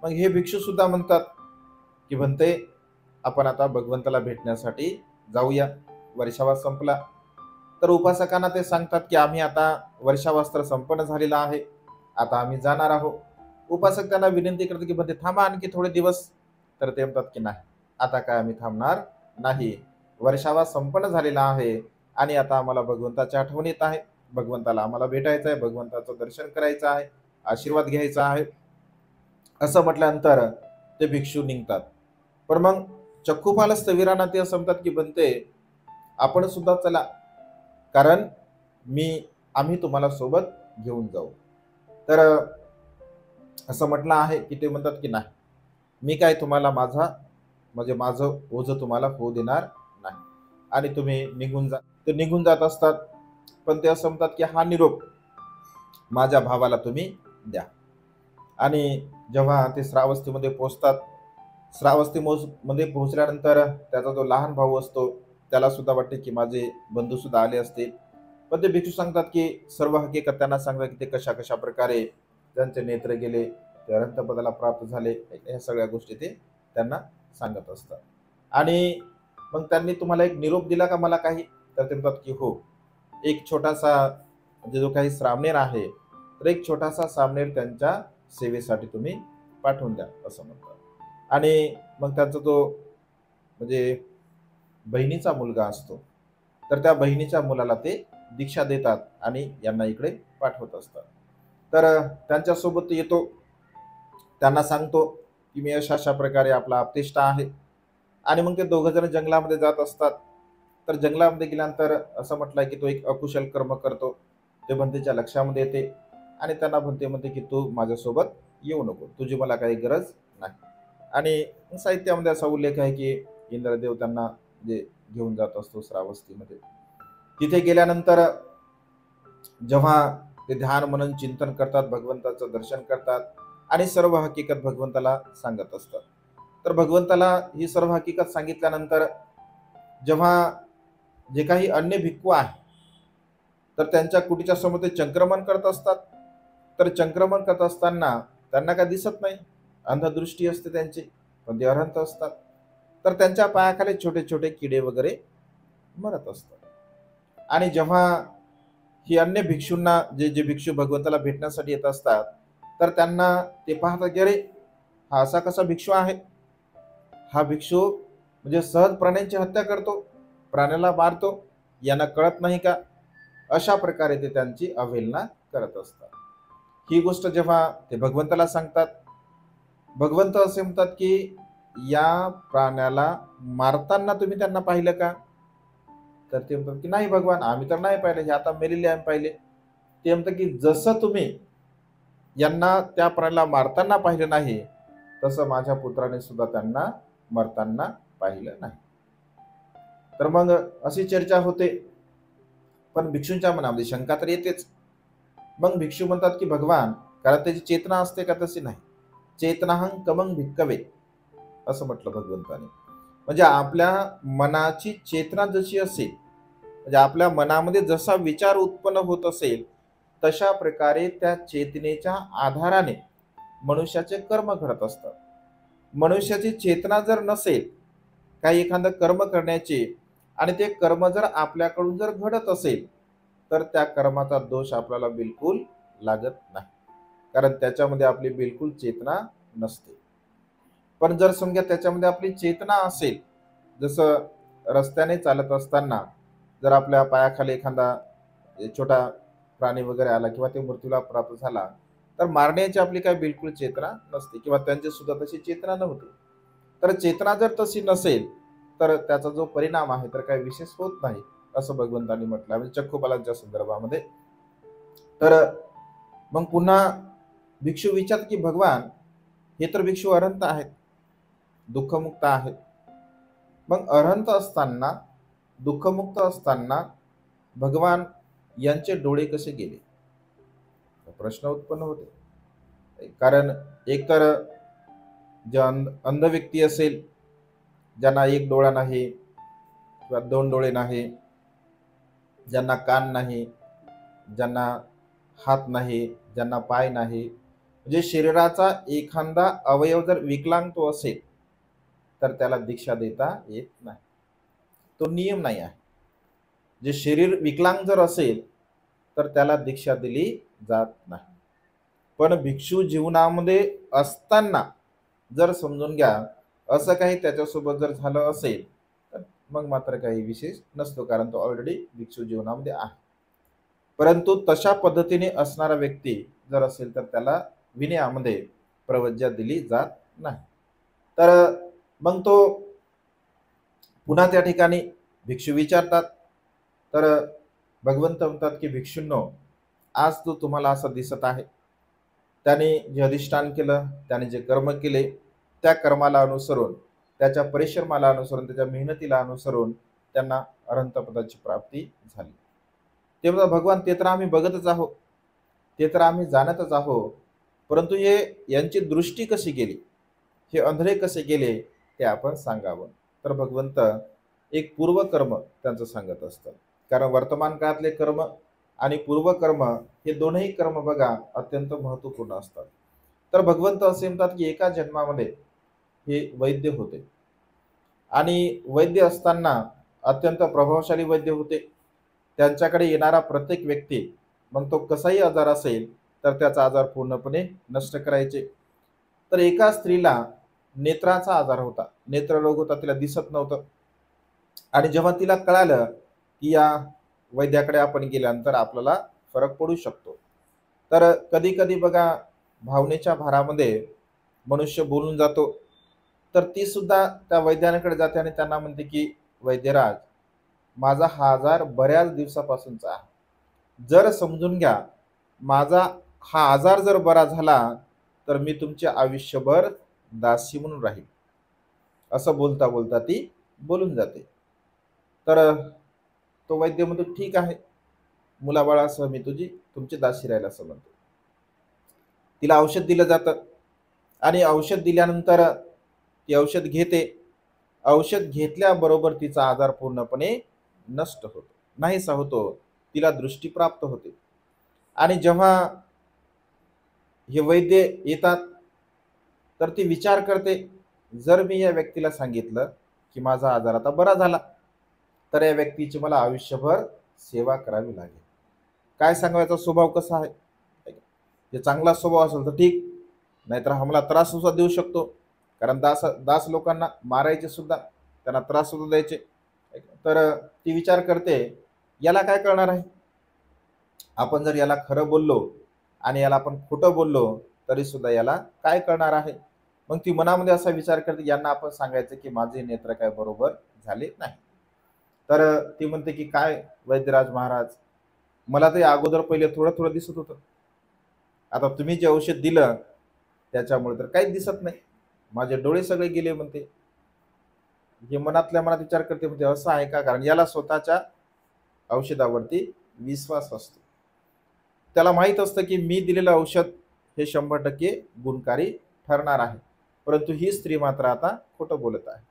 मग हे भिक्षू सुद्धा म्हणतात की म्हणते आपण आता भगवंताला भेटण्यासाठी जाऊया, वर्षावास संपला. तर उपासकांना ते सांगतात की आम्ही आता वर्षावास तर संपन्न झालेला आहे, आता आम्ही जाणार आहोत. उपासक त्यांना विनंती करतात की म्हणते थांबा आणखी थोडे दिवस. तर ते म्हणतात की नाही, आता काय आम्ही थांबणार नाही, वर्षावास संपन्न झालेला आहे आणि आता आम्हाला भगवंताची आठवण येत आहे, भगवंताला आम्हाला भेटायचं आहे, भगवंताचं दर्शन करायचं आहे, आशीर्वाद घ्यायचा आहे. असं म्हटल्यानंतर ते भिक्षू निघतात. पण मग चक्कूपाल स्थविरांना ते असं म्हणतात की बनते आपण सुद्धा चला, कारण आम्ही तुम्हाला सोबत घेऊन जाऊ. तर असं म्हटलं आहे की ते म्हणतात की नाही, मी काय तुम्हाला माझं ओझं तुम्हाला होऊ देणार नाही आणि तुम्ही निघून जा. ते निघून जात असतात. पण ते असं म्हणतात की हा निरोप माझ्या भावाला तुम्ही द्या. आणि जेव्हा ते श्रावस्तीमध्ये पोहोचतात, मध्ये पोहोचल्यानंतर त्याचा जो लहान भाऊ असतो त्याला सुद्धा वाटते की माझे बंधू सुद्धा आले असतील. पण ते भिक्षू सांगतात की सर्व हकीकत त्यांना सांगतात की ते कशा कशा प्रकारे त्यांचे नेत्र गेले, ते अनंत पदाला प्राप्त झाले, ह्या सगळ्या गोष्टी ते त्यांना सांगत असतात. आणि मग त्यांनी तुम्हाला एक निरोप दिला का मला काही, तर ते म्हणतात की हो, एक छोटासा म्हणजे जो काही श्रामणेर आहे, तर एक छोटासा श्रामणेर त्यांच्या सेवेसाठी तुम्ही पाठवून द्या असं म्हणतात. आणि मग त्यांचा जो म्हणजे बहिणीचा मुलगा असतो, तर त्या बहिणीच्या मुलाला ते दीक्षा देतात आणि यांना इकडे पाठवत असतात. तर त्यांच्यासोबत येतो, त्यांना सांगतो की मी अशा अशा प्रकारे आपला आपतेष्ट आहे. आणि मग ते दोघं जण जंगलामध्ये जात असतात. तर जंगलामध्ये गेल्यानंतर असं म्हटलंय की तो एक अकुशल कर्म करतो. ते भंतेच्या लक्षामध्ये येते आणि त्यांना भंते म्हणते की तू माझ्यासोबत येऊ नको, तुझी मला काही गरज नाही. आणि साहित्यामध्ये असा उल्लेख आहे की इंद्रदेव त्यांना जे घेऊन जात असतो श्रावस्तीमध्ये. तिथे गेल्यानंतर जेव्हा ते ध्यान मनन चिंतन करतात, भगवंताचं दर्शन करतात आणि सर्व हकीकत भगवंताला सांगत असतात. तर भगवंताला ही सर्व हकीकत सांगितल्यानंतर जेव्हा जे काही अन्य भिक्खू आहे, तर त्यांच्या कुटीच्या समोर ते चंक्रमण करत असतात. तर चंक्रमण करत असताना त्यांना काय दिसत नाही, अंधदृष्टी असते त्यांची, पण ते अरहंत असतात. तर त्यांच्या पायाखाली छोटे छोटे किडे वगैरे मरत असतात. आणि जेव्हा ही अन्य भिक्षूंना जे भिक्षू भगवंताला भेटण्यासाठी येत असतात, तर त्यांना ते पाहतात की अरे, हा असा कसा भिक्षू आहे, हा भिक्षू म्हणजे सहज प्राण्यांची हत्या करतो, प्राण्याला मारतो, यांना कळत नाही का, अशा प्रकारे ते त्यांची अवहेलना करत असतात. ही गोष्ट जेव्हा ते भगवंताला सांगतात, भगवंत असे म्हणतात की या प्राण्याला मारताना तुम्ही त्यांना पाहिलं का, तर ते म्हणतात की नाही भगवान, आम्ही तर नाही पाहिले, हे आता मेलेले आम्ही पाहिले. ते म्हणतात की जसं तुम्ही यांना त्या प्राण्याला मारताना पाहिलं नाही, तसं माझ्या पुत्राने सुद्धा त्यांना मरताना पाहिलं नाही. तर मग अशी चर्चा होते, पण भिक्षूंच्या मनामध्ये शंका तर येतेच. मग भिक्षू म्हणतात की भगवान, कारण त्याची चेतना असते का? तशी नाही. चेतनाहं कमंग भिक्कवे, असं म्हटलं भगवंताने. म्हणजे आपल्या मनाची चेतना जशी असेल, म्हणजे आपल्या मनामध्ये जसा विचार उत्पन्न होत असेल, तशा प्रकारे त्या चेतनेच्या आधाराने मनुष्याचे कर्म घडत असतात. मनुष्याची चेतना जर नसेल काही एखादं कर्म करण्याची, आणि ते कर्म जर आपल्याकडून जर घडत असेल, तर त्या कर्माचा दोष आपल्याला बिलकुल लागत नाही, कारण त्याच्यामध्ये आपली बिलकुल चेतना नसते. पण जर समजा त्याच्यामध्ये आपली चेतना असेल, जसं रस्त्याने चालत असताना जर आपल्या पायाखाली एखादा छोटा प्राणी वगैरे आला किंवा ते मृत्यूला प्राप्त झाला, तर मारण्याची आपली काही बिलकुल चेतना नसते, किंवा त्यांची सुद्धा तशी चेतना नव्हती. तर चेतना जर तशी नसेल, तर त्याचा जो परिणाम आहे तर काही विशेष होत नाही, असं भगवंतांनी म्हटलं आहे, म्हणजे चक्कोबालांच्या संदर्भामध्ये. तर मग पुन्हा भिक्षू विचारत की भगवान, हे तर भिक्षू अरहंत आहेत, दुःखमुक्त आहेत. मग अरहंत असताना, दुःखमुक्त असताना भगवान यांचे डोळे कसे गेले? प्रश्न उत्पन्न होते. कारण एकतर जे अंध व्यक्ती असेल, ज्यांना एक डोळा नाही किंवा दोन डोळे नाही, ज्यांना कान नाही, ज्यांना हात नाही, ज्यांना पाय नाही, म्हणजे शरीराचा एखादा अवयव जर विकलांग तो असेल, तर त्याला दीक्षा देता येत नाही. तो नियम नाही आहे. जे शरीर विकलांग जर असेल, तर त्याला दीक्षा दिली जात नाही. पण भिक्षू जीवनामध्ये असताना जर समजून घ्या, असं काही त्याच्यासोबत जर झालं असेल, तर मग मात्र काही विशेष नसतो, कारण तो ऑलरेडी भिक्षू जीवनामध्ये आहे. परंतु तशा पद्धतीने असणारा व्यक्ती जर असेल, तर त्याला विनयामध्ये प्रवज्या दिली जात नाही. तर मग तो पुन्हा त्या ठिकाणी भिक्षू विचारतात. तर भगवंत म्हणतात की भिक्षूंनो, आज तो तुम्हाला असं दिसत आहे, त्याने जे अधिष्ठान केलं, त्याने जे कर्म केले, त्या कर्माला अनुसरून, त्याच्या परिश्रमाला अनुसरून, त्याच्या मेहनतीला अनुसरून त्यांना अरहंत पदाची प्राप्ती झाली. ते म्हणतात भगवान, ते तर आम्ही बघतच आहोत, ते तर आम्ही जाणतच आहोत, परंतु हे यांची दृष्टी कशी गेली, हे अंधळे कसे गेले, ते आपण सांगावं. तर भगवंत एक पूर्वकर्म त्यांचं सांगत असतात. कारण वर्तमान काळातले कर्म आणि पूर्वकर्म हे दोनही कर्म बघा अत्यंत महत्त्वपूर्ण असतात. तर भगवंत असे म्हणतात की एका जन्मामध्ये हे वैद्य होते, आणि वैद्य असताना अत्यंत प्रभावशाली वैद्य होते. त्यांच्याकडे येणारा प्रत्येक व्यक्ती, मग तो कसाही आजार असेल, तर त्याचा आजार पूर्णपणे नष्ट करायचे. तर एका स्त्रीला नेत्राचा आजार होता, नेत्ररोग होता, तिला दिसत नव्हतं. आणि जेव्हा तिला कळालं की या वैद्याकडे आपण गेल्यानंतर आपल्याला फरक पडू शकतो, तर कधी कधी बघा भावनेच्या भारामध्ये मनुष्य बोलून जातो. तर ती सुद्धा त्या वैद्याकडे जाते आणि त्यांना म्हणते की वैद्यराज, माझा हा आजार बऱ्याच दिवसापासूनचा आहे, जर समजून घ्या, माझा हा आजार जर बरा झाला, तर मी तुमचे आयुष्यभर दासी म्हणून राहील. असं बोलता बोलता ती बोलून जाते. तर तो वैद्य म्हणतो ठीक आहे, मुलाबाळासह मी तुमची दासी राहील, असं म्हणतो. तिला औषध दिलं जातं, आणि औषध दिल्यानंतर ती औषध घेते. औषध घेतल्याबरोबर तिचा आजार पूर्णपणे नष्ट होतो, नाहीसा होतो, तिला दृष्टी प्राप्त होते. आणि जेव्हा हे वैद्य येतात, तर ती विचार करते, जर मी या व्यक्तीला सांगितलं की माझा आजार आता बरा झाला, तर या व्यक्तीची मला आयुष्यभर सेवा करावी लागेल. काय सांगायचा स्वभाव कसा आहे? जे चांगला स्वभाव असेल तर ठीक, नाहीतर आम्हाला त्रास सुद्धा देऊ शकतो, कारण दास लोकांना मारायचे सुद्धा, त्यांना त्रास सुद्धा द्यायचे. तर ती विचार करते, याला काय कळणार आहे, आपण जर याला खरं बोललो आणि याला आपण खोटं बोललो तरी सुद्धा याला काय कळणार आहे. मग ती मनामध्ये असा विचार करते, यांना आपण सांगायचं की माझे नेत्र काय बरोबर झाले नाही. तर ती म्हणते की काय वैद्यराज महाराज, मला ते अगोदर पहिले थोडं थोडं दिसत होतं, आता तुम्ही जे औषध दिलं त्याच्यामुळे तर काहीच दिसत नाही, माझे डोळे सगळे गेले म्हणते. हे मनातल्या मनात विचार करते, म्हणजे असं आहे का? कारण याला स्वतःच्या औषधावरती विश्वास असतो. त्याला माहित असतं की मी दिलेलं औषध हे 100% गुणकारी ठरणार आहे, परंतु ही स्त्री मात्र आता खोटं बोलत आहे.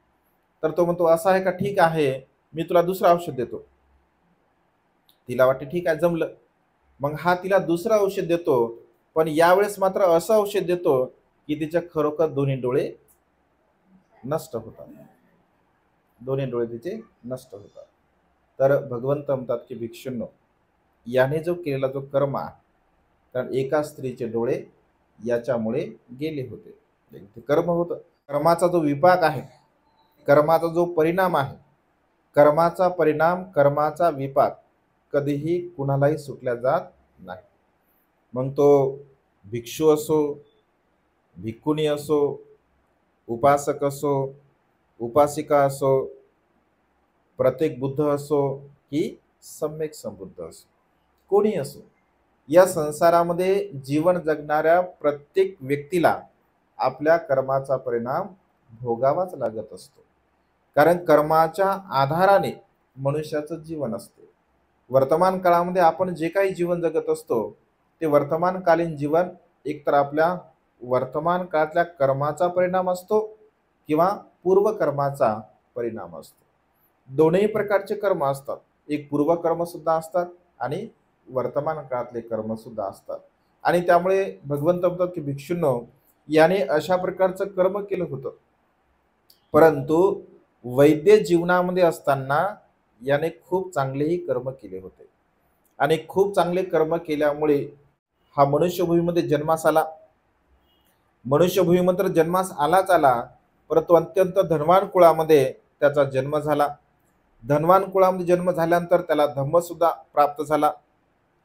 तर तो म्हणतो, असं आहे का? ठीक आहे, मी तुला दुसरं औषध देतो. तिला वाटते ठीक आहे, जमलं. मग हा तिला दुसरं औषध देतो, पण यावेळेस मात्र असं औषध देतो की तिच्या खरोखर दोन्ही डोळे नष्ट होतात. दोन्ही डोळे तिचे नष्ट होतात. तर भगवंत म्हणतात की भिक्षूंनो, याने जो केलेला जो कर्म आहे, कारण एका स्त्रीचे डोळे याच्यामुळे गेले होते. ते कर्म होतं. कर्माचा जो विपाक आहे, कर्माचा जो परिणाम आहे, कर्माचा परिणाम, कर्माचा विपाक कधीही कुणालाही सुटल्या जात नाही. मग तो भिक्षू असो, भिक्खुनी असो, उपासक असो, उपासिका असो, प्रत्येक बुद्ध असो की सम्यक संबुद्ध असो, कोणी असो, या संसारामध्ये जीवन जगणाऱ्या प्रत्येक व्यक्तीला आपल्या कर्माचा परिणाम भोगावाच लागत असतो. कारण कर्माच्या आधाराने मनुष्याचं जीवन असते. वर्तमान काळामध्ये आपण जे काही जीवन जगत असतो, ते वर्तमानकालीन जीवन एकतर आपल्या वर्तमान काळातल्या कर्माचा परिणाम असतो किंवा पूर्वकर्माचा परिणाम असतो. दोनही प्रकारचे कर्म असतात. एक पूर्वकर्म सुद्धा असतात आणि वर्तमान काळातले कर्म सुद्धा असतात. आणि त्यामुळे भगवंत म्हणतात की भिक्षूंनो, याने अशा प्रकारचं कर्म केलं होतं, परंतु वैद्य जीवनामध्ये असताना याने खूप चांगलेही कर्म केले होते. आणि खूप चांगले कर्म केल्यामुळे हा मनुष्यभूमीमध्ये जन्मास आला. मनुष्यभूमीमध्ये तर जन्मास आलाच आला, परंतु अत्यंत धनवान कुळामध्ये त्याचा जन्म झाला. धनवान कुळामध्ये जन्म झाल्यानंतर त्याला धम्म सुद्धा प्राप्त झाला.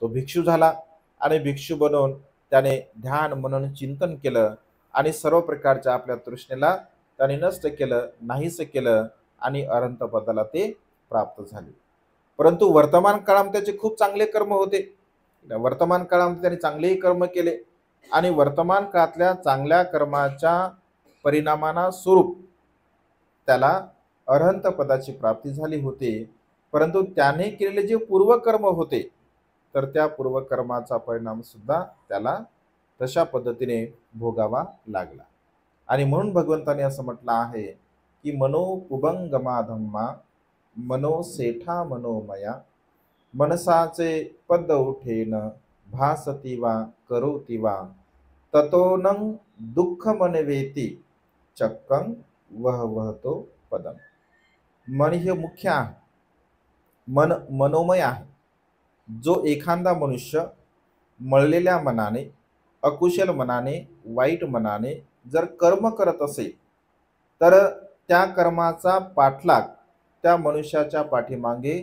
तो भिक्षू झाला आणि भिक्षू बनून त्याने ध्यान मनन चिंतन केलं आणि सर्व प्रकारच्या आपल्या तृष्णेला त्याने नष्ट केलं, नाहीस केलं आणि अनंत पदाला ते प्राप्त झाले. परंतु वर्तमान काळामध्ये त्याचे खूप चांगले कर्म होते. वर्तमान काळामध्ये त्याने चांगलेही कर्म केले आणि वर्तमान काळातल्या चांगल्या कर्माच्या परिणामाना स्वरूप त्याला अरहंत पदाची प्राप्ती झाली होती. परंतु त्याने केलेले जे पूर्वकर्म होते, तर त्या पूर्वकर्माचा परिणाम सुद्धा त्याला तशा पद्धतीने भोगावा लागला. आणि म्हणून भगवंताने असं म्हटलं आहे की मनो कुभंगमा धम्मा मनो सेठा मनोमया मनसाचे पद उठेन भासती वा करोती वा ततोनं दुःख मनवेती चक्कं वह वहतो पदम. मन हे मुख्य आहे. मन मनोमय आहे. जो एखादा मनुष्य मळलेल्या मनाने, अकुशल मनाने, वाईट मनाने जर कर्म करत असेल, तर त्या कर्माचा पाठलाग त्या मनुष्याच्या पाठीमागे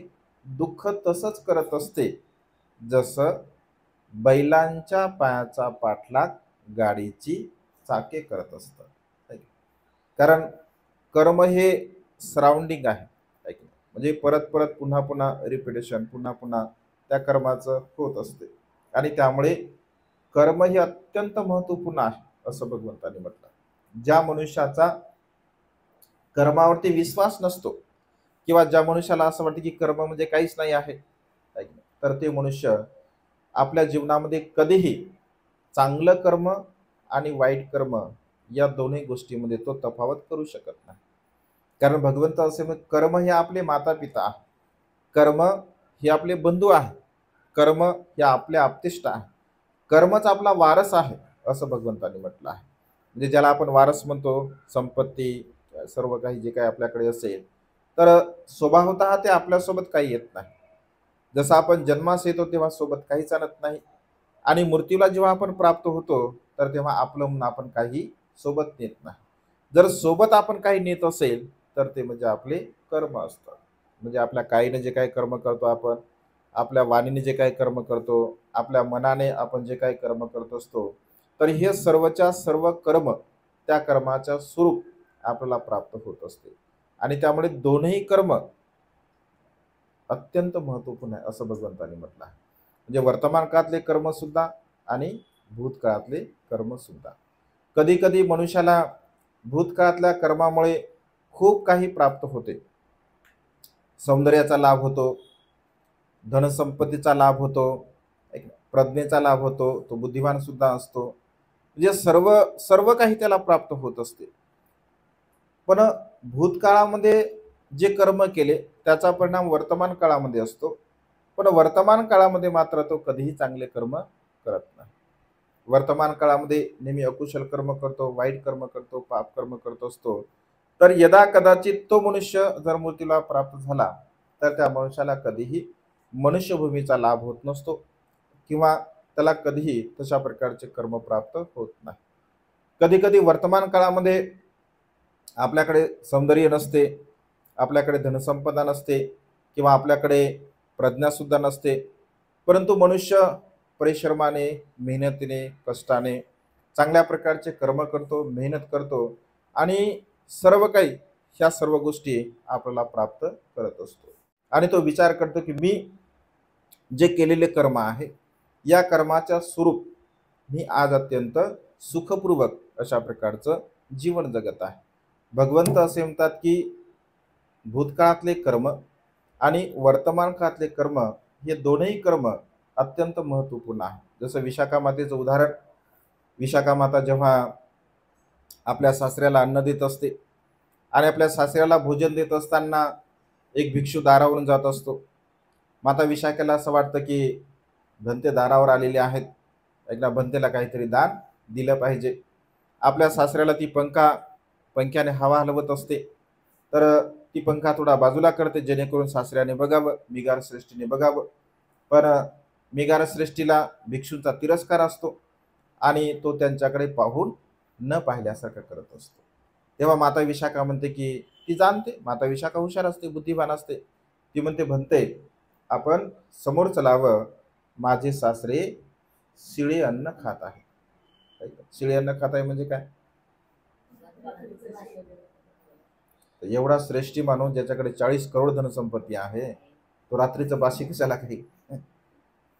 दुःख तसंच करत असते, जसं बैलांच्या पायाचा पाठलाग गाडीची चाके करत असतं. कारण कर्म हे सराउंडिंग आहे, म्हणजे परत परत पुन्हा पुन्हा रिपिटेशन, पुन्हा पुन्हा त्या कर्माचं होत असते. आणि त्यामुळे कर्म हे अत्यंत महत्वपूर्ण आहे असं भगवंतांनी म्हटलं. ज्या मनुष्याचा कर्मावरती विश्वास नसतो किंवा ज्या मनुष्याला असं वाटतं की कर्म म्हणजे काहीच नाही आहे, तर ते मनुष्य आपल्या जीवनामध्ये कधीही चांगलं कर्म आणि वाईट कर्म या दोन्ही गोष्टीमध्ये तो तफावत करू शकत नाही. कारण भगवंत असे म्हणतात, कर्म हे आपले माता पिता आहे, कर्म हे आपले बंधू आहे, कर्म हे आपले आप्तेष्ट आहे, कर्मच आपला वारस आहे असं भगवंतांनी म्हटलं आहे. म्हणजे ज्याला आपण वारस म्हणतो, संपत्ती सर्व काही जे काही आपल्याकडे असेल, तर स्वभावतः ते आपल्यासोबत काही येत नाही. जसं आपण जन्मास येतो तेव्हा सोबत काहीच आणत नाही, आणि मृत्यूला जेव्हा आपण प्राप्त होतो तर तेव्हा आपलं म्हणून आपण काही सोबत नेत नाही. जर सोबत आपण काही नेत असेल तर ते म्हणजे आपले कर्म असतात. म्हणजे आपल्या काईने जे काही कर्म करतो आपण, आपल्या वाणीने जे काही कर्म करतो, आपल्या मनाने आपण जे काही कर्म करत असतो, तर हे सर्वच्या सर्व कर्म त्या कर्माच्या स्वरूप आपल्याला प्राप्त होत असते. आणि त्यामुळे दोन्ही कर्म अत्यंत महत्वपूर्ण आहे असं भगवंतांनी म्हटलं आहे. म्हणजे वर्तमान काळातले कर्म सुद्धा आणि भूतकाळातले कर्म सुद्धा. कधी कधी मनुष्याला भूतकाळातल्या कर्मामुळे खूप काही प्राप्त होते. सौंदर्याचा लाभ होतो, धनसंपत्तीचा लाभ होतो, एक प्रज्ञेचा लाभ होतो, तो बुद्धिमान सुद्धा असतो. म्हणजे सर्व सर्व काही त्याला प्राप्त होत असते. पण भूतकाळामध्ये जे कर्म केले त्याचा परिणाम वर्तमान काळामध्ये असतो. पण वर्तमान काळामध्ये मात्र तो कधीही चांगले कर्म करत नाही. वर्तमान काळामध्ये नेहमी अकुशल कर्म करतो, वाईट कर्म करतो, पाप कर्म करत असतो. तर यदा कदाचित तो मनुष्य जर मृत्यूला प्राप्त झाला, तर त्या मनुष्याला कधीही मनुष्यभूमीचा लाभ होत नसतो किंवा त्याला कधीही तशा प्रकारचे कर्म प्राप्त होत नाही. कधी कधी वर्तमान काळामध्ये आपल्याकडे सौंदर्य नसते, आपल्याकडे धनसंपदा नसते किंवा आपल्याकडे प्रज्ञासुद्धा नसते, परंतु मनुष्य परिश्रमाने, मेहनतीने, कष्टाने चांगल्या प्रकारचे कर्म करतो, मेहनत करतो आणि सर्व काही ह्या सर्व गोष्टी आपल्याला प्राप्त करत असतो. आणि तो विचार करतो की मी जे केलेले कर्म आहे, या कर्माच्या स्वरूप मी आज अत्यंत सुखपूर्वक अशा प्रकारचं जीवन जगत आहे. भगवंत असे म्हणतात की भूतकाळातले कर्म आणि वर्तमान काळातले कर्म हे दोनही कर्म अत्यंत महत्त्वपूर्ण आहे. जसं विशाखा मातेचं उदाहरण, विशाखा माता जेव्हा आपल्या सासऱ्याला अन्न देत असते आणि आपल्या सासऱ्याला भोजन देत असताना एक भिक्षू दारावरून जात असतो. माता विशाखेला असं वाटतं की भंते दारावर आलेले आहेत, एकदा भंतेला काहीतरी दान दिलं पाहिजे. आपल्या सासऱ्याला ती पंख्याने हवा हलवत असते. तर ती पंखा थोडा बाजूला करते जेणेकरून सासऱ्याने बघावं, मिगार श्रेष्ठीने बघावं. पण मिगार श्रेष्ठीला भिक्षूंचा तिरस्कार असतो आणि तो त्यांच्याकडे पाहून न पाहिल्यासारखं करत असतो. तेव्हा माता विशाखा म्हणते की ती जाणते, माता विशाखा हुशार असते, बुद्धिमान असते. ती म्हणते, भंते आपण समोर चलावं, माझे सासरे शिळे अन्न खात आहे. शिळे अन्न खात आहे म्हणजे काय? एवढा श्रेष्ठी माणूस ज्याच्याकडे 40 करोड धनसंपत्ती आहे, तो रात्रीचं बाशी कशाला काही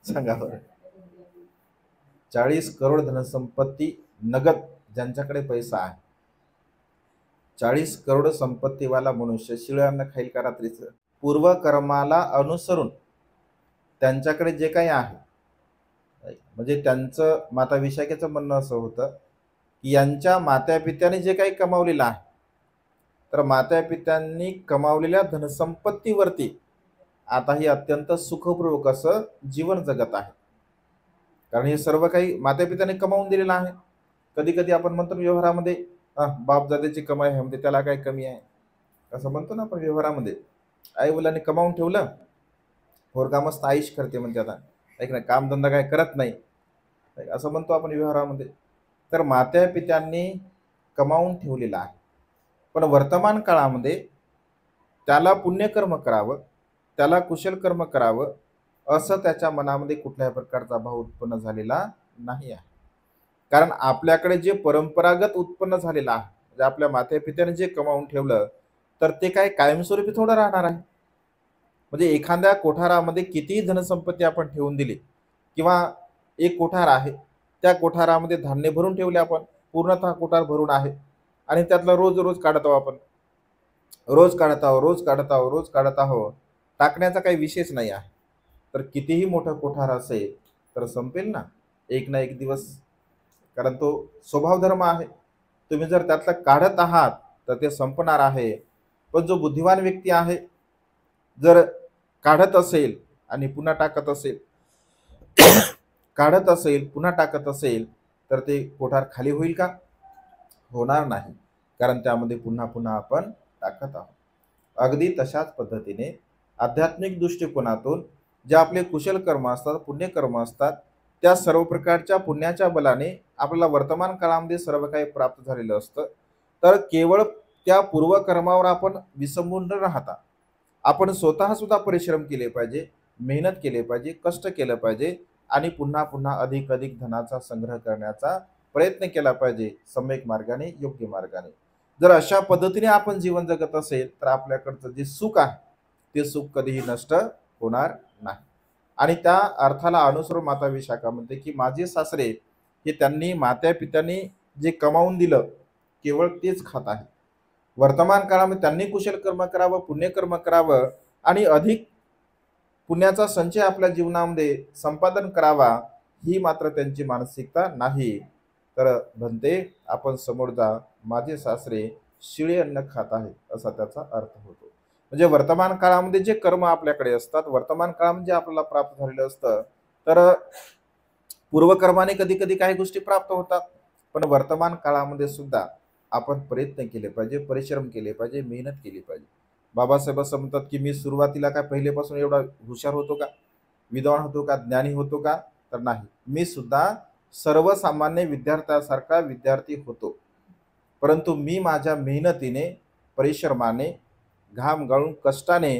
सांगा बरं. 40 करोड धनसंपत्ती नगद, ज्यांच्याकडे पैसा आहे, 40 करोड संपत्तीवाला मनुष्य शिळे अन्न खाईल का रात्रीचं? पूर्वकर्माला अनुसरून त्यांच्याकडे जे काही आहे, म्हणजे त्यांचं माता विशाखेचं म्हणणं असं होतं की यांच्या मातापित्याने जे काही कमावलेलं आहे, तर मातापित्यांनी कमावलेल्या धनसंपत्तीवरती आता ही अत्यंत सुखपूर्वक असं जीवन जगत आहे. कारण हे सर्व काही मातापित्याने कमावून दिलेलं आहे. कधी कधी आपण म्हणतो व्यवहारामध्ये, बापदाद्याची कमाई आहे म्हणजे त्याला काय कमी आहे, असं म्हणतो ना आपण व्यवहारामध्ये. आई वडिलांनी कमावून ठेवलं, पोरगा मस्त आईश करते म्हणते, आता ऐक ना कामधंदा काय करत नाही, असं म्हणतो आपण व्यवहारामध्ये. तर मातापित्यांनी कमावून ठेवलेलं आहे. पण वर्तमान काळामध्ये त्याला पुण्यकर्म करावं, त्याला कुशल कर्म करावं असं त्याच्या मनामध्ये कुठल्याही प्रकारचा भाव उत्पन्न झालेला नाही आहे. कारण आपल्याकडे जे परंपरागत उत्पन्न झालेलं आहे, म्हणजे आपल्या मातापित्याने जे कमावून ठेवलं, तर ते काय कायमस्वरूपी थोडं राहणार आहे. म्हणजे एखाद्या कोठारामध्ये कितीही धनसंपत्ती आपण ठेवून दिली किंवा एक कोठार आहे, त्या कोठारामध्ये धान्य भरून ठेवले आपण, पूर्णतः कोठार भरून आहे आणि त्यातलं रोज रोज काढत आहोत आपण, रोज काढत आहोत, रोज काढत आहोत, रोज काढत आहोत, टाकण्याचा काही विषयच नाही आहे. तर कितीही मोठं कोठार असेल तर संपेल ना एक ना एक दिवस, कारण तो स्वभाव धर्म आहे. तुम्ही जर त्यातलं काढत आहात तर ते संपणार आहे. पण जो बुद्धिमान व्यक्ती आहे, जर काढत असेल आणि पुन्हा टाकत असेल, काढत असेल पुन्हा टाकत असेल, तर ते कोठार खाली होईल का? होणार नाही, कारण त्यामध्ये पुन्हा पुन्हा आपण टाकत आहोत. अगदी तशाच पद्धतीने आध्यात्मिक दृष्टिकोनातून जे आपले कुशल कर्म असतात, पुण्यकर्म असतात, त्या सर्व प्रकारच्या पुण्याच्या बलाने आपल्याला वर्तमान काळामध्ये सर्व काही प्राप्त झालेलं असतं. तर केवळ त्या पूर्वकर्मावर आपण विसंबून न राहता आपण स्वतः सुद्धा परिश्रम केले पाहिजे, मेहनत केले पाहिजे, कष्ट केलं पाहिजे आणि पुन्हा पुन्हा अधिक अधिक धनाचा संग्रह करण्याचा प्रयत्न केला पाहिजे, सम्यक मार्गाने, योग्य मार्गाने. जर अशा पद्धतीने आपण जीवन जगत असेल तर आपल्याकडचं जे सुख आहे ते सुख कधीही नष्ट होणार नाही. आणि त्या अर्थाला अनुसरून माता विशाखा म्हणते की माझे सासरे हे त्यांनी मात्या पित्यांनी जे कमावून दिलं केवळ तेच खात आहे. वर्तमान काळामध्ये त्यांनी कुशल कर्म करावं, पुण्यकर्म करावं आणि अधिक पुण्याचा संचय आपल्या जीवनामध्ये संपादन करावा, ही मात्र त्यांची मानसिकता नाही. तर म्हणते, आपण समोर जा, माझे सासरे शिळे अन्न खात आहेत, असा त्याचा अर्थ होतो. म्हणजे वर्तमान काळामध्ये जे कर्म आपल्याकडे असतात, वर्तमान काळामध्ये आपल्याला प्राप्त झालेलं असतं, तर पूर्वकर्माने कधी कधी काही गोष्टी प्राप्त होतात, पण वर्तमान काळामध्ये सुद्धा आपण प्रयत्न केले पाहिजे, परिश्रम केले पाहिजे, मेहनत केली पाहिजे. बाबासाहेब असं म्हणतात की मी सुरुवातीला काय पहिलेपासून एवढा हुशार होतो का, विद्वान होतो का, ज्ञानी होतो का, तर नाही. मी सुद्धा सर्वसामान्य विद्यार्थ्यासारखा विद्यार्थी होतो, परंतु मी माझ्या मेहनतीने, परिश्रमाने, घाम गाळून कष्टाने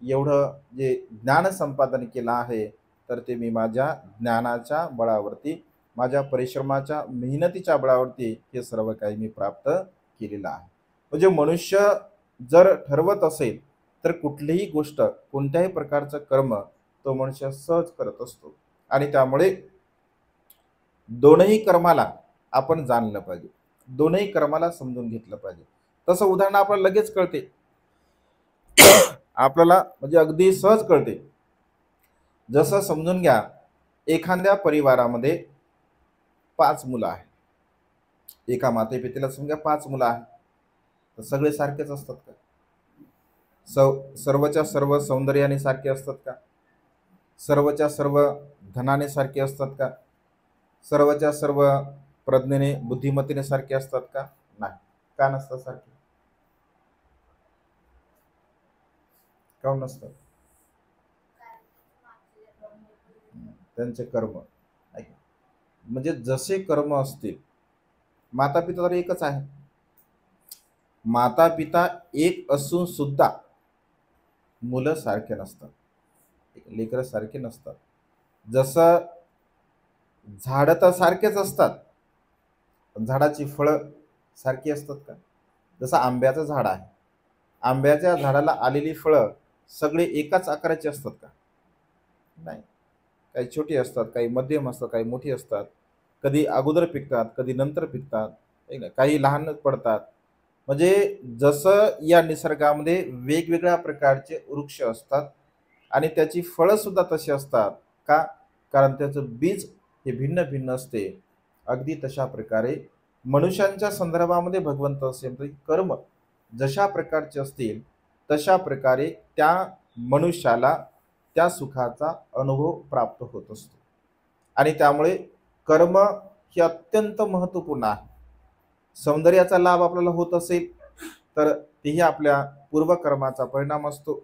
एवढं जे ज्ञान संपादन केलं आहे, तर ते मी माझ्या ज्ञानाच्या बळावरती, माझ्या परिश्रमाच्या मेहनतीच्या बळावरती हे सर्व काही मी प्राप्त केलेलं आहे. म्हणजे मनुष्य जर ठरवत असेल, तर कुठलीही गोष्ट, कोणत्याही प्रकारचं कर्म तो मनुष्य सहज करत असतो. आणि त्यामुळे दोनही कर्माला आपण जाणलं पाहिजे, दोनही कर्माला समजून घेतलं पाहिजे. तसं उदाहरण आपल्याला लगेच कळते, आपल्याला म्हणजे अगदी सहज कळते. जसं समजून घ्या, एखाद्या परिवारामध्ये 5 मुलं आहेत. एका माते पितेला समजा 5 मुलं आहेत, तर सगळे सारखेच असतात का? सर्वच्या सर्व सौंदर्याने सारखे असतात का? सर्वच्या सर्व धनाने सारखे असतात का? सर्वच्या सर्व प्रज्ञेने, बुद्धिमत्तेने सारखे असतात का? नाही. का नसतात सारखे? का नसतात? त्यांचे कर्म. ऐका, म्हणजे जसे कर्म असतील, माता पिता तर एकच आहे. माता पिता एक असून सुद्धा मुलं सारखे नसतात, लेकरं सारखे नसतात. जसं झाड तर सारखेच असतात, पण झाडाची फळं सारखी असतात का? जसं आंब्याचं झाड आहे, आंब्याच्या झाडाला आलेली फळं सगळे एकाच आकाराची असतात का? नाही. काही छोटी असतात, काही मध्यम असतात, काही मोठी असतात. कधी अगोदर पिकतात, कधी नंतर पिकतात, है ना? काही लहान पडतात. म्हणजे जसं या निसर्गामध्ये वेगवेगळ्या प्रकारचे वृक्ष असतात आणि त्याची फळं सुद्धा तशी असतात. का? कारण त्याचं बीज हे भिन्न भिन्न असते. अगदी तशा प्रकारे मनुष्यांच्या संदर्भामध्ये भगवंत असे म्हणतो की कर्म जशा प्रकारचे असतील, तशा प्रकारे त्या मनुष्याला त्या सुखाचा अनुभव प्राप्त होत असतो. आणि त्यामुळे कर्म हे अत्यंत महत्त्वपूर्ण आहे. सौंदर्याचा लाभ आपल्याला होत असेल, तर तेही आपल्या पूर्वकर्माचा परिणाम असतो.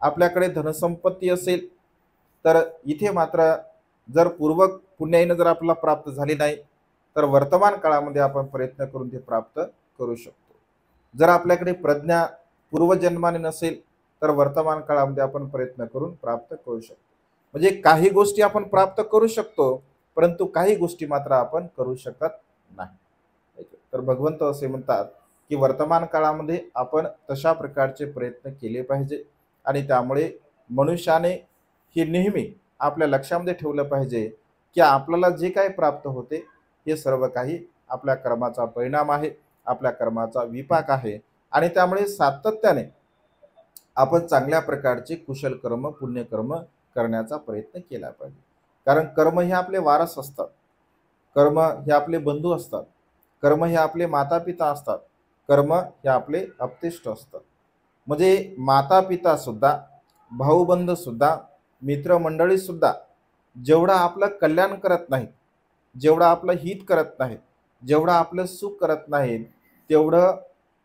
आपल्याकडे धनसंपत्ती असेल, तर इथे मात्र जर पूर्व पुण्याईनं जर आपल्याला प्राप्त झाली नाही, तर वर्तमान काळामध्ये आपण प्रयत्न करून ते प्राप्त करू शकतो. जर आपल्याकडे प्रज्ञा पूर्वजन्माने नसेल, तर वर्तमान काळामध्ये आपण प्रयत्न करून प्राप्त करू शकतो. म्हणजे काही गोष्टी आपण प्राप्त करू शकतो, परंतु काही गोष्टी मात्र आपण करू शकत नाही. तर भगवंत असे म्हणतात की वर्तमान काळामध्ये आपण तशा प्रकारचे प्रयत्न केले पाहिजे. आणि त्यामुळे मनुष्याने हे नेहमी आपल्या लक्षामध्ये ठेवलं पाहिजे की आपल्याला जे काही प्राप्त होते, हे सर्व काही आपल्या कर्माचा परिणाम आहे, आपल्या कर्माचा विपाक आहे. आणि त्यामुळे सातत्याने आपण चांगल्या प्रकारचे कुशल कर्म, पुण्यकर्म करण्याचा प्रयत्न केला पाहिजे. कारण कर्म हे आपले वारस असतात, कर्म हे आपले बंधू असतात, कर्म हे आपले माता पिता असतात, कर्म हे आपले अपतिष्ट असतात. म्हणजे माता पिता सुद्धा, भाऊबंध सुद्धा, मित्रमंडळी सुद्धा जेवढं आपलं कल्याण करत नाहीत, जेवढं आपलं हित करत नाहीत, जेवढं आपलं सुख करत नाहीत, तेवढं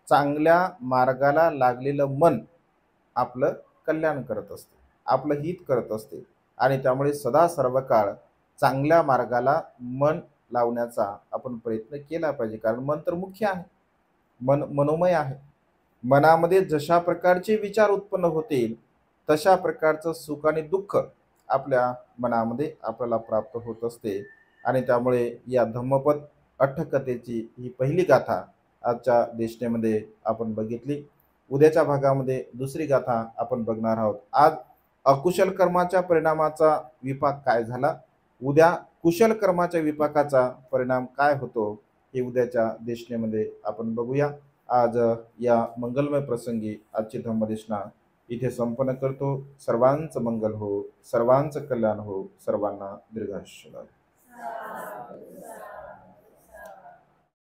चांगल्या मार्गाला लागलेलं मन आपलं कल्याण करत असते, आपलं हित करत असते. आणि त्यामुळे सदा सर्व काळ चांगल्या मार्गाला मन लावण्याचा आपण प्रयत्न केला पाहिजे. कारण मन तर मुख्य आहे, मन मनोमय आहे. मनामध्ये जशा प्रकारचे विचार उत्पन्न होतील, तशा प्रकारचं सुख आणि दुःख आपल्या मनामध्ये आपल्याला प्राप्त होत असते. आणि त्यामुळे या धम्मपद अठ्ठकथेची ही पहिली गाथा आजच्या देशनेमध्ये आपण बघितली. उद्याच्या भागामध्ये दुसरी गाथा आपण बघणार आहोत. आज अकुशल कर्माच्या परिणामाचा विपाक काय झाला, उद्या कुशल कर्माच्या विपाकाचा परिणाम काय होतो, हे उद्याच्या देशनेमध्ये आपण बघूया. आज या मंगलमय प्रसंगी आजची धम्मदेशना इथे संपन्न करतो. सर्वांचं मंगल हो, सर्वांचं कल्याण हो, सर्वांना दीर्घायुष्य लाभो.